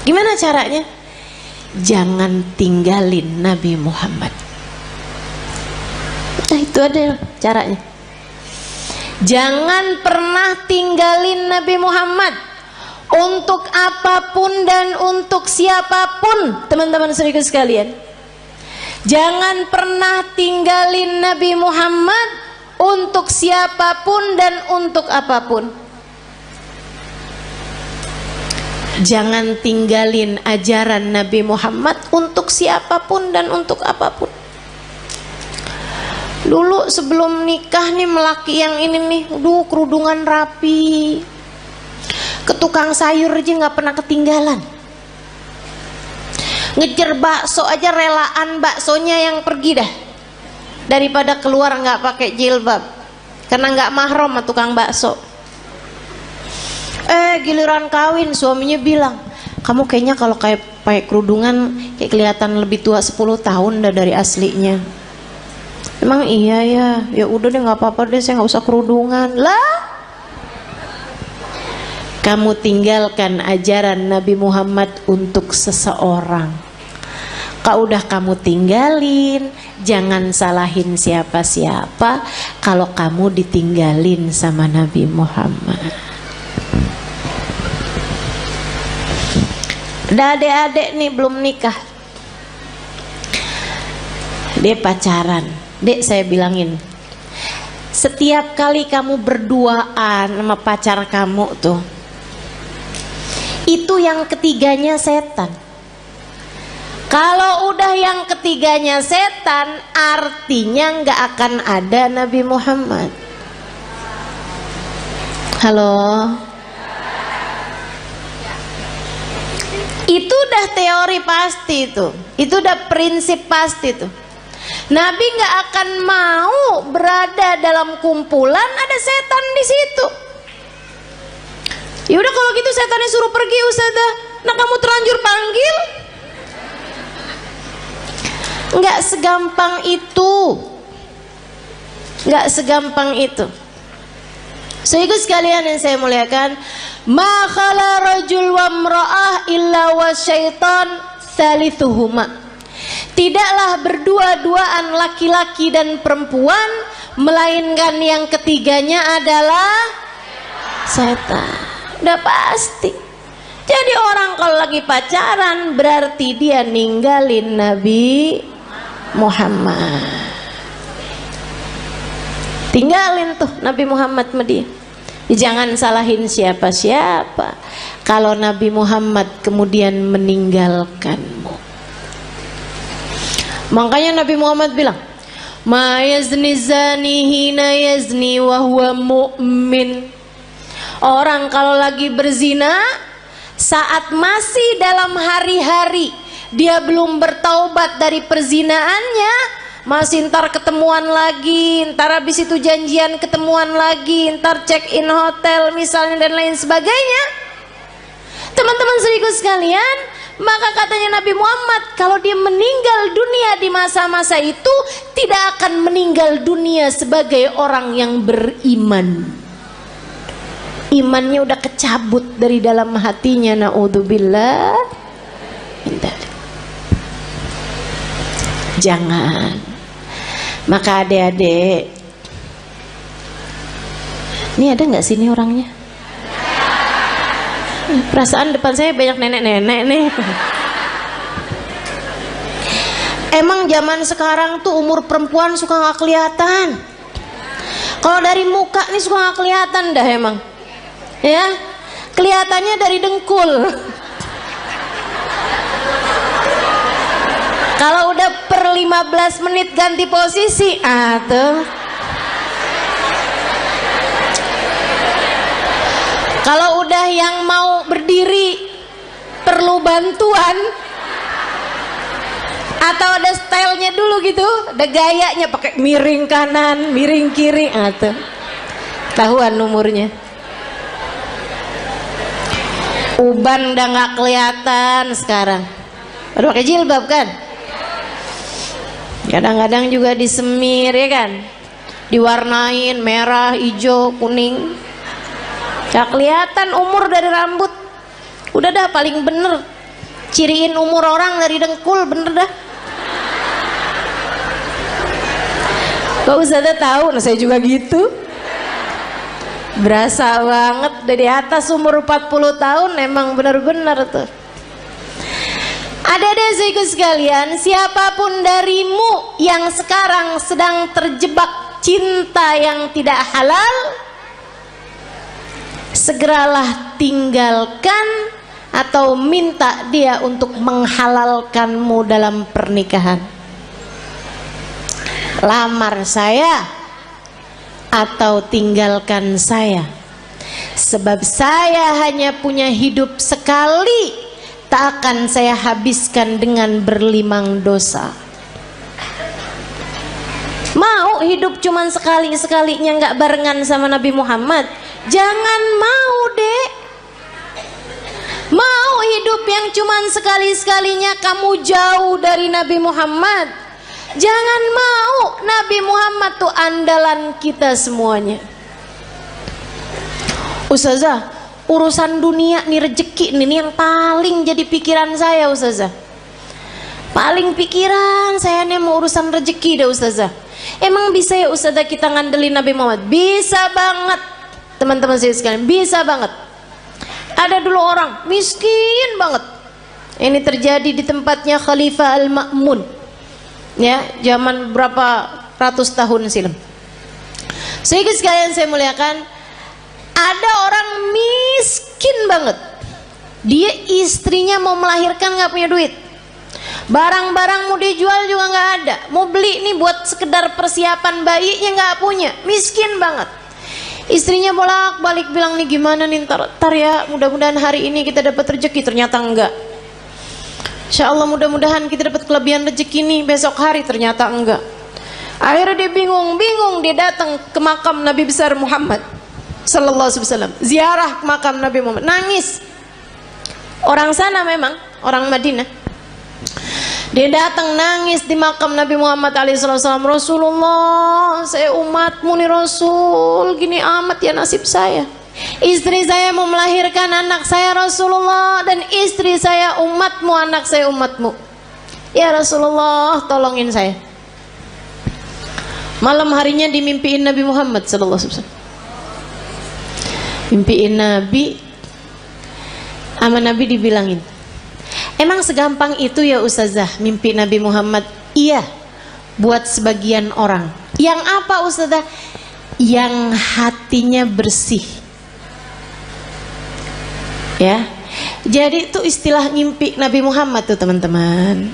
Gimana caranya? Jangan tinggalin Nabi Muhammad. Nah, itu ada caranya. Jangan pernah tinggalin Nabi Muhammad, untuk apapun dan untuk siapapun. Teman-teman saudaraku sekalian, jangan pernah tinggalin Nabi Muhammad untuk siapapun dan untuk apapun. Jangan tinggalin ajaran Nabi Muhammad untuk siapapun dan untuk apapun. Dulu sebelum nikah nih, melaki yang ini nih, kerudungan rapi, ke tukang sayur aja nggak pernah ketinggalan. Ngejar bakso aja relaan baksonya yang pergi dah, daripada keluar nggak pakai jilbab, karena nggak mahram sama tukang bakso. Giliran kawin suaminya bilang, kamu kayaknya kalau kayak pakai kerudungan kayak kelihatan lebih tua 10 tahun dah dari aslinya. Emang iya ya? Ya udah deh, nggak apa-apa deh, saya nggak usah kerudungan lah. Kamu tinggalkan ajaran Nabi Muhammad untuk seseorang, kalau udah kamu tinggalin, jangan salahin siapa-siapa kalau kamu ditinggalin sama Nabi Muhammad. Ada adik-adik nih belum nikah, dia pacaran. Dek, saya bilangin, setiap kali kamu berduaan sama pacar kamu tuh, itu yang ketiganya setan. Kalau udah yang ketiganya setan, artinya nggak akan ada Nabi Muhammad. Halo? Itu udah teori pasti tuh. Itu udah prinsip pasti tuh. Nabi nggak akan mau berada dalam kumpulan ada setan di situ. Ya udah kalau gitu setannya suruh pergi Ustazah. Nah, kamu terlanjur panggil. Nggak segampang itu. Nggak segampang itu. Sehingga sekalian yang saya muliakan, ma khala rajul wa imra'ah illa wa syaitan thalithuhuma. Tidaklah berdua-duaan laki-laki dan perempuan, melainkan yang ketiganya adalah setan. Udah pasti. Jadi orang kalau lagi pacaran berarti dia ninggalin Nabi Muhammad. Tinggalin tuh Nabi Muhammad sama dia. Jangan salahin siapa-siapa kalau Nabi Muhammad kemudian meninggalkanmu. Makanya Nabi Muhammad bilang, ma yazni zani hina yazni wa huwa mu'min. Orang kalau lagi berzina saat masih dalam hari-hari dia belum bertaubat dari perzinaannya, masih ntar ketemuan lagi, ntar habis itu janjian ketemuan lagi, ntar check in hotel misalnya dan lain sebagainya. Teman-teman saudaraku sekalian, maka katanya Nabi Muhammad, kalau dia meninggal dunia di masa-masa itu, tidak akan meninggal dunia sebagai orang yang beriman. Imannya udah kecabut dari dalam hatinya, naudzubillah. Jangan. Maka adik-adik, ini ada nggak sini orangnya? Perasaan depan saya banyak nenek-nenek nih. Emang zaman sekarang tuh umur perempuan suka nggak kelihatan. Kalau dari muka nih suka nggak kelihatan dah emang. Ya, kelihatannya dari dengkul. Kalau udah 15 menit ganti posisi. Tuh. Kalau udah yang mau berdiri perlu bantuan atau ada stylenya dulu gitu, ada gayanya pakai miring kanan, miring kiri, tuh. Tahuan umurnya. Uban udah nggak kelihatan sekarang. Baru pakai jilbab kan? Kadang-kadang juga disemir ya kan? Diwarnain merah, hijau, kuning. Gak kelihatan umur dari rambut. Udah dah paling bener ciriin umur orang dari dengkul, bener dah. Kok Ustazah tahu? Nah saya juga gitu. Berasa banget dari atas umur 40 tahun emang bener-bener tuh. Adik-adik sekalian, siapapun darimu yang sekarang sedang terjebak cinta yang tidak halal, segeralah tinggalkan atau minta dia untuk menghalalkanmu dalam pernikahan. Lamar saya atau tinggalkan saya, sebab saya hanya punya hidup sekali, tak akan saya habiskan dengan berlimang dosa. Mau hidup cuman sekali-sekalinya nggak barengan sama Nabi Muhammad? Jangan mau, Dek. Mau hidup yang cuman sekali-sekalinya kamu jauh dari Nabi Muhammad? Jangan mau. Nabi Muhammad tuh andalan kita semuanya. Ustazah, urusan dunia nih, rezeki nih yang paling jadi pikiran saya, Ustazah. Paling pikiran saya nih mau urusan rezeki deh, Ustazah. Emang bisa ya Ustazah kita ngandelin Nabi Muhammad? Bisa banget. Teman-teman saya sekalian, bisa banget. Ada dulu orang miskin banget. Ini terjadi di tempatnya Khalifah Al-Ma'mun. Ya, zaman berapa ratus tahun silam. Sehingga sekalian saya muliakan, ada orang miskin banget. Dia istrinya mau melahirkan nggak punya duit. Barang-barang mau dijual juga nggak ada. Mau beli nih buat sekedar persiapan bayinya nggak punya. Miskin banget. Istrinya bolak-balik bilang nih gimana nih ntar ya, mudah-mudahan hari ini kita dapat rezeki. Ternyata enggak. Insya Allah mudah-mudahan kita dapat kelebihan rezeki nih besok hari. Ternyata enggak. Akhirnya dia bingung, dia datang ke makam Nabi besar Muhammad Sallallahu Alaihi Wasallam, ziarah ke makam Nabi Muhammad, nangis. Orang sana memang, orang Madinah. Dia datang nangis di makam Nabi Muhammad SAW. Rasulullah, saya umatmu nih Rasul, gini amat ya nasib saya. Istri saya mau melahirkan anak saya Rasulullah, dan istri saya umatmu, anak saya umatmu. Ya Rasulullah, tolongin saya. Malam harinya dimimpiin Nabi Muhammad SAW. Mimpiin Nabi, sama Nabi dibilangin, emang segampang itu ya Ustazah mimpi Nabi Muhammad? Iya, buat sebagian orang. Yang apa Ustazah? Yang hatinya bersih. Ya, jadi itu istilah mimpi Nabi Muhammad tuh teman-teman.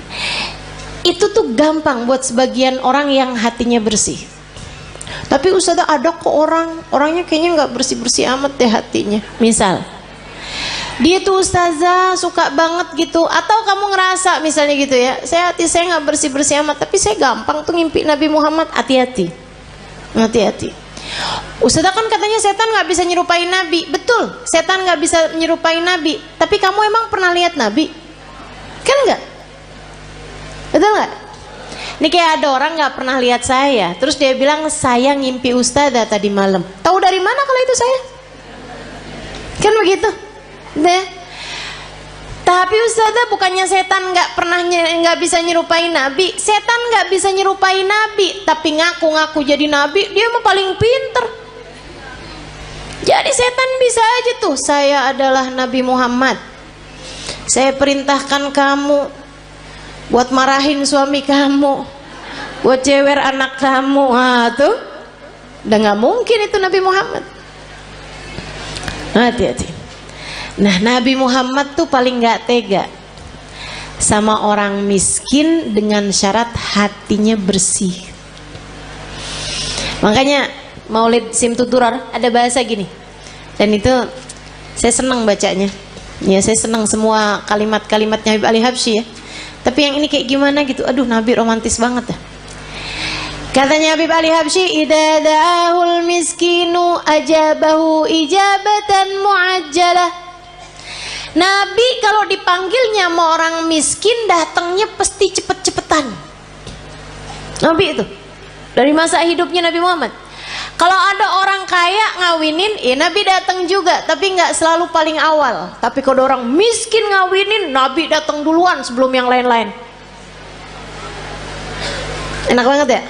Itu tuh gampang buat sebagian orang yang hatinya bersih. Tapi Ustazah ada kok orangnya kayaknya nggak bersih-bersih amat deh hatinya. Misal dia tuh Ustazah suka banget gitu, atau kamu ngerasa misalnya gitu ya, hati saya nggak bersih-bersih amat, tapi saya gampang tuh ngimpi Nabi Muhammad. Hati-hati. Ustazah kan katanya setan nggak bisa nyerupai Nabi. Betul, setan nggak bisa nyerupai Nabi. Tapi kamu emang pernah lihat Nabi? Kan nggak? Betul nggak? Ini kayak ada orang nggak pernah lihat saya, terus dia bilang saya ngimpi Ustazah tadi malam. Tahu dari mana kalau itu saya? Kan begitu. Deh. Tapi Ustazah bukannya setan nggak bisa nyerupai Nabi. Setan nggak bisa nyerupai Nabi, tapi ngaku-ngaku jadi Nabi, dia mah paling pinter. Jadi setan bisa aja tuh, saya adalah Nabi Muhammad, saya perintahkan kamu buat marahin suami kamu, buat cewer anak kamu. Tuh udah nggak mungkin itu Nabi Muhammad. Hati-hati. Nah Nabi Muhammad tuh paling nggak tega. sama orang miskin dengan syarat hatinya bersih. Makanya Maulid Simtuturar ada bahasa gini, dan itu saya senang bacanya. Ya, saya senang semua kalimat-kalimatnya Habib Ali Habsyi ya. Tapi yang ini kayak gimana gitu, aduh Nabi romantis banget ya. Katanya Habib Ali Habsyi, idza da'ahul miskinu ajabahu ijabatan muajjalah. Nabi kalau dipanggilnya sama orang miskin datangnya pasti cepet-cepetan. Nabi itu dari masa hidupnya Nabi Muhammad. Kalau ada orang kaya ngawinin, ya Nabi datang juga, tapi nggak selalu paling awal. Tapi kalau orang miskin ngawinin, Nabi datang duluan sebelum yang lain-lain. Enak banget ya.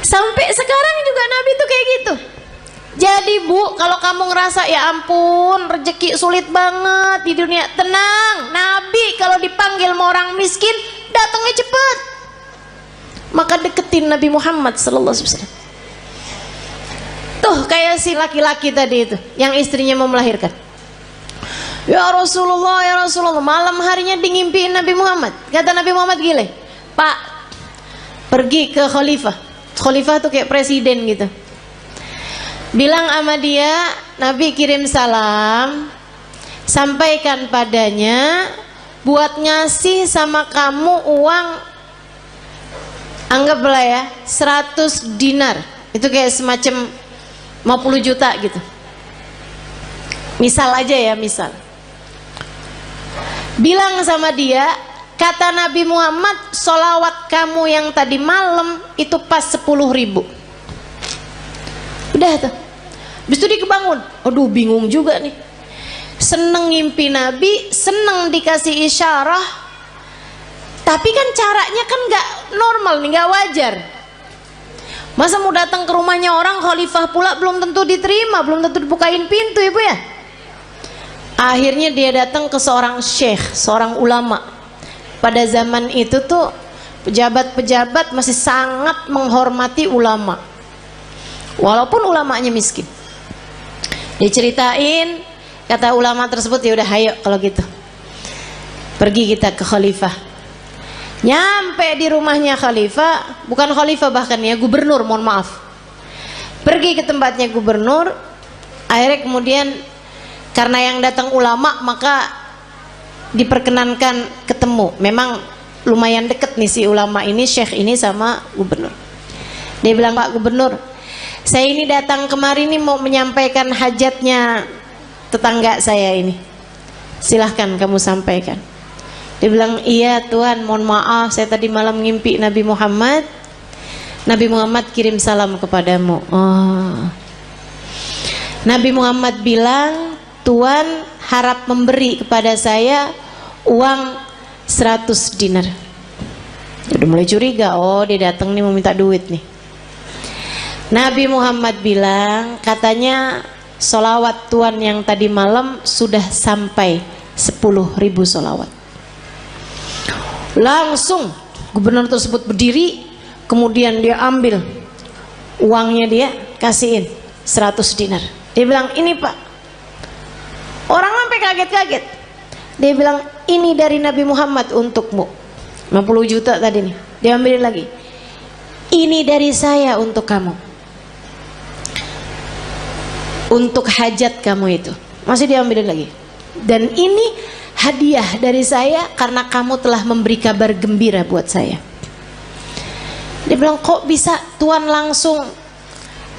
Sampai sekarang juga Nabi tuh kayak gitu. Jadi Bu, kalau kamu ngerasa ya ampun rezeki sulit banget di dunia, tenang. Nabi kalau dipanggil sama orang miskin datangnya cepet. Maka deketin Nabi Muhammad sallallahu alaihi wasallam. Tuh kayak si laki-laki tadi itu yang istrinya mau melahirkan. Ya Rasulullah, malam harinya ngimpiin Nabi Muhammad. Kata Nabi Muhammad gile, Pak, pergi ke khalifah. Khalifah tuh kayak presiden gitu. Bilang sama dia, Nabi kirim salam, sampaikan padanya buat ngasih sama kamu uang, anggaplah ya 100 dinar. Itu kayak semacam 50 juta gitu. Misal aja ya, misal. Bilang sama dia, kata Nabi Muhammad, sholawat kamu yang tadi malam itu pas 10.000. Udah tuh. Habis itu dia kebangun. Aduh bingung juga nih. Seneng ngimpi Nabi, seneng dikasih isyarah. Tapi kan caranya kan gak normal nih, gak wajar. Masa mau datang ke rumahnya orang khalifah pula belum tentu diterima, belum tentu dibukain pintu ibu ya. Akhirnya dia datang ke seorang syekh, seorang ulama. Pada zaman itu tuh pejabat-pejabat masih sangat menghormati ulama, walaupun ulamanya miskin. Diceritain, kata ulama tersebut, ya udah ayo kalau gitu pergi kita ke khalifah. Nyampe di rumahnya khalifah, bukan khalifah bahkan ya, gubernur, mohon maaf. Pergi ke tempatnya gubernur. Akhirnya kemudian karena yang datang ulama, maka diperkenankan ketemu. Memang lumayan deket nih si ulama ini, syekh ini sama gubernur. Dia bilang, Pak Gubernur, saya ini datang kemari nih mau menyampaikan hajatnya tetangga saya ini. Silahkan kamu sampaikan. Dia bilang, iya Tuhan, mohon maaf saya tadi malam ngimpi Nabi Muhammad. Nabi Muhammad kirim salam kepadamu. Oh. Nabi Muhammad bilang, Tuhan harap memberi kepada saya uang 100 dinar. Udah mulai curiga, oh dia datang nih mau minta duit nih. Nabi Muhammad bilang, katanya sholawat Tuhan yang tadi malam sudah sampai 10.000 sholawat. Langsung gubernur tersebut berdiri, kemudian dia ambil uangnya, dia kasihin 100 dinar. Dia bilang, ini Pak. Orang sampai kaget-kaget. Dia bilang, ini dari Nabi Muhammad untukmu. 50 juta tadi nih. Dia ambilin lagi. Ini dari saya untuk kamu. Untuk hajat kamu itu. Masih diambilin lagi. Dan ini hadiah dari saya karena kamu telah memberi kabar gembira buat saya. Dia bilang, kok bisa Tuhan langsung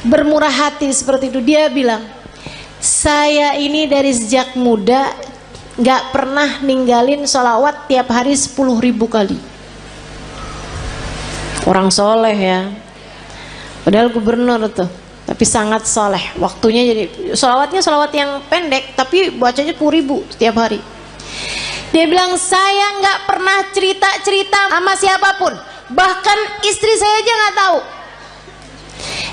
bermurah hati seperti itu? Dia bilang, saya ini dari sejak muda gak pernah ninggalin sholawat tiap hari 10.000 kali. Orang soleh ya. Padahal gubernur tuh, tapi sangat soleh. Waktunya jadi sholawatnya sholawat yang pendek, tapi bacanya 10.000 setiap hari. Dia bilang, saya nggak pernah cerita-cerita sama siapapun, bahkan istri saya aja nggak tahu.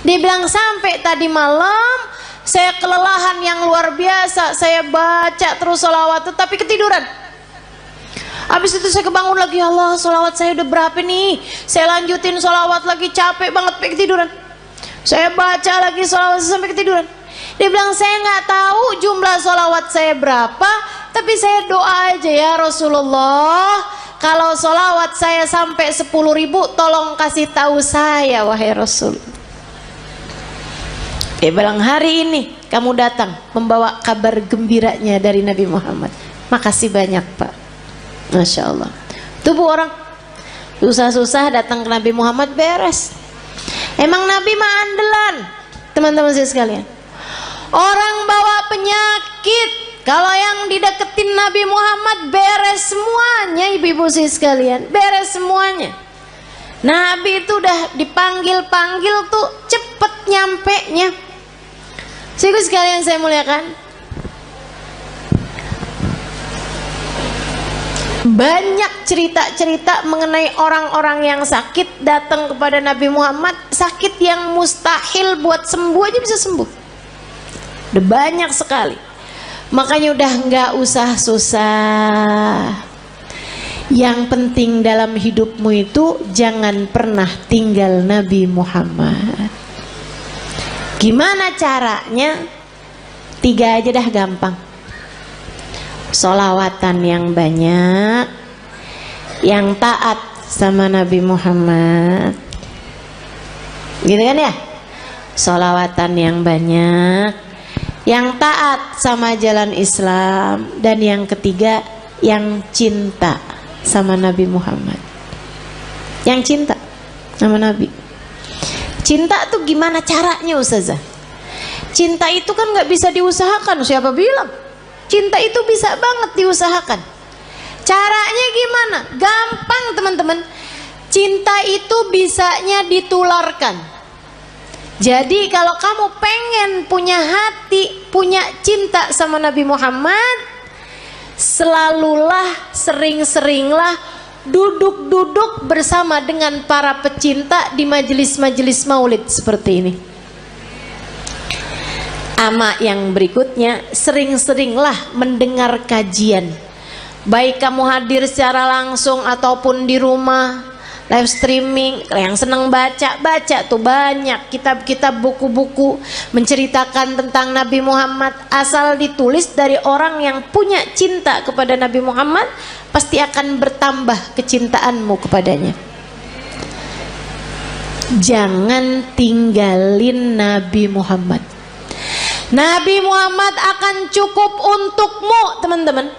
Dia bilang, sampai tadi malam saya kelelahan yang luar biasa, saya baca terus sholawat itu tapi ketiduran. Habis itu saya kebangun lagi, Allah sholawat saya udah berapa nih, saya lanjutin sholawat lagi, capek banget sampai ketiduran. Saya baca lagi sholawat sampai ketiduran. Dia bilang, saya nggak tahu jumlah sholawat saya berapa, tapi saya doa aja ya Rasulullah, kalau sholawat saya sampai 10.000, tolong kasih tahu saya wahai Rasul. Bilang hari ini kamu datang membawa kabar gembiranya dari Nabi Muhammad. Makasih banyak Pak. Masya Allah. Tuh Bu, orang susah-susah datang ke Nabi Muhammad beres. Emang Nabi mah andalan, teman-teman saya sekalian. Orang bawa penyakit, kalau yang dideketin Nabi Muhammad beres semuanya, ibu-ibu saya sekalian, beres semuanya. Nabi itu udah dipanggil-panggil tuh cepet nyampe-nya. Ibu sekalian saya muliakan, banyak cerita-cerita mengenai orang-orang yang sakit datang kepada Nabi Muhammad, sakit yang mustahil buat sembuh aja bisa sembuh. Udah banyak sekali. Makanya udah nggak usah susah. Yang penting dalam hidupmu itu jangan pernah tinggal Nabi Muhammad. Gimana caranya? 3 aja dah gampang. Sholawatan yang banyak, yang taat sama Nabi Muhammad, gitu kan ya? Sholawatan yang banyak, yang taat sama jalan Islam, dan yang ketiga yang cinta sama Nabi Muhammad. Yang cinta sama Nabi. Cinta tuh gimana caranya Ustazah? Cinta itu kan gak bisa diusahakan. Siapa bilang? Cinta itu bisa banget diusahakan. Caranya gimana? Gampang teman-teman. Cinta itu bisanya ditularkan. Jadi kalau kamu pengen punya hati, punya cinta sama Nabi Muhammad, selalulah, sering-seringlah duduk-duduk bersama dengan para pecinta di majelis-majelis maulid seperti ini. Ama yang berikutnya, sering-seringlah mendengar kajian. Baik kamu hadir secara langsung ataupun di rumah, live streaming. Yang senang baca tuh banyak kitab-kitab, buku-buku menceritakan tentang Nabi Muhammad. Asal ditulis dari orang yang punya cinta kepada Nabi Muhammad, pasti akan bertambah kecintaanmu kepadanya. Jangan tinggalin Nabi Muhammad. Nabi Muhammad akan cukup untukmu teman-teman.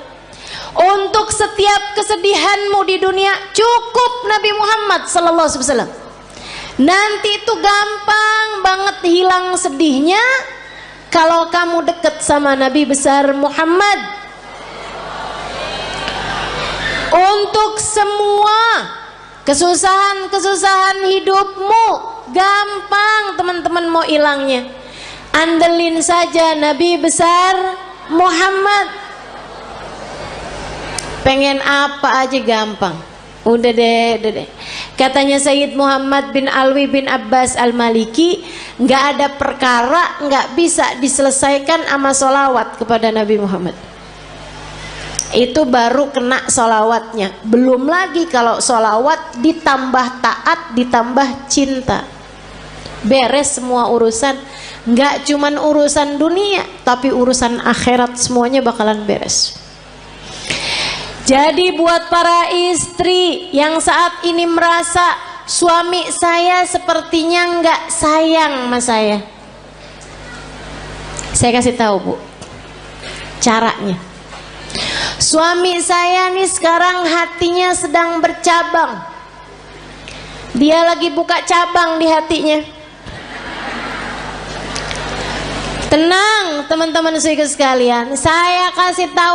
Untuk setiap kesedihanmu di dunia, cukup Nabi Muhammad sallallahu alaihi wasallam. Nanti itu gampang banget hilang sedihnya kalau kamu deket sama Nabi besar Muhammad. Untuk semua kesusahan-kesusahan hidupmu gampang teman-teman mau hilangnya. Andelin saja Nabi besar Muhammad. Pengen apa aja gampang. Udah deh. Katanya Sayyid Muhammad bin Alwi bin Abbas Al-Maliki, nggak ada perkara nggak bisa diselesaikan sama sholawat kepada Nabi Muhammad. Itu baru kena sholawatnya. Belum lagi kalau sholawat ditambah taat, ditambah cinta, beres semua urusan. Nggak cuman urusan dunia, tapi urusan akhirat semuanya bakalan beres. Jadi buat para istri yang saat ini merasa suami saya sepertinya nggak sayang sama saya kasih tahu Bu caranya. Suami saya nih sekarang hatinya sedang bercabang. Dia lagi buka cabang di hatinya. Tenang teman-teman sekalian, saya kasih tahu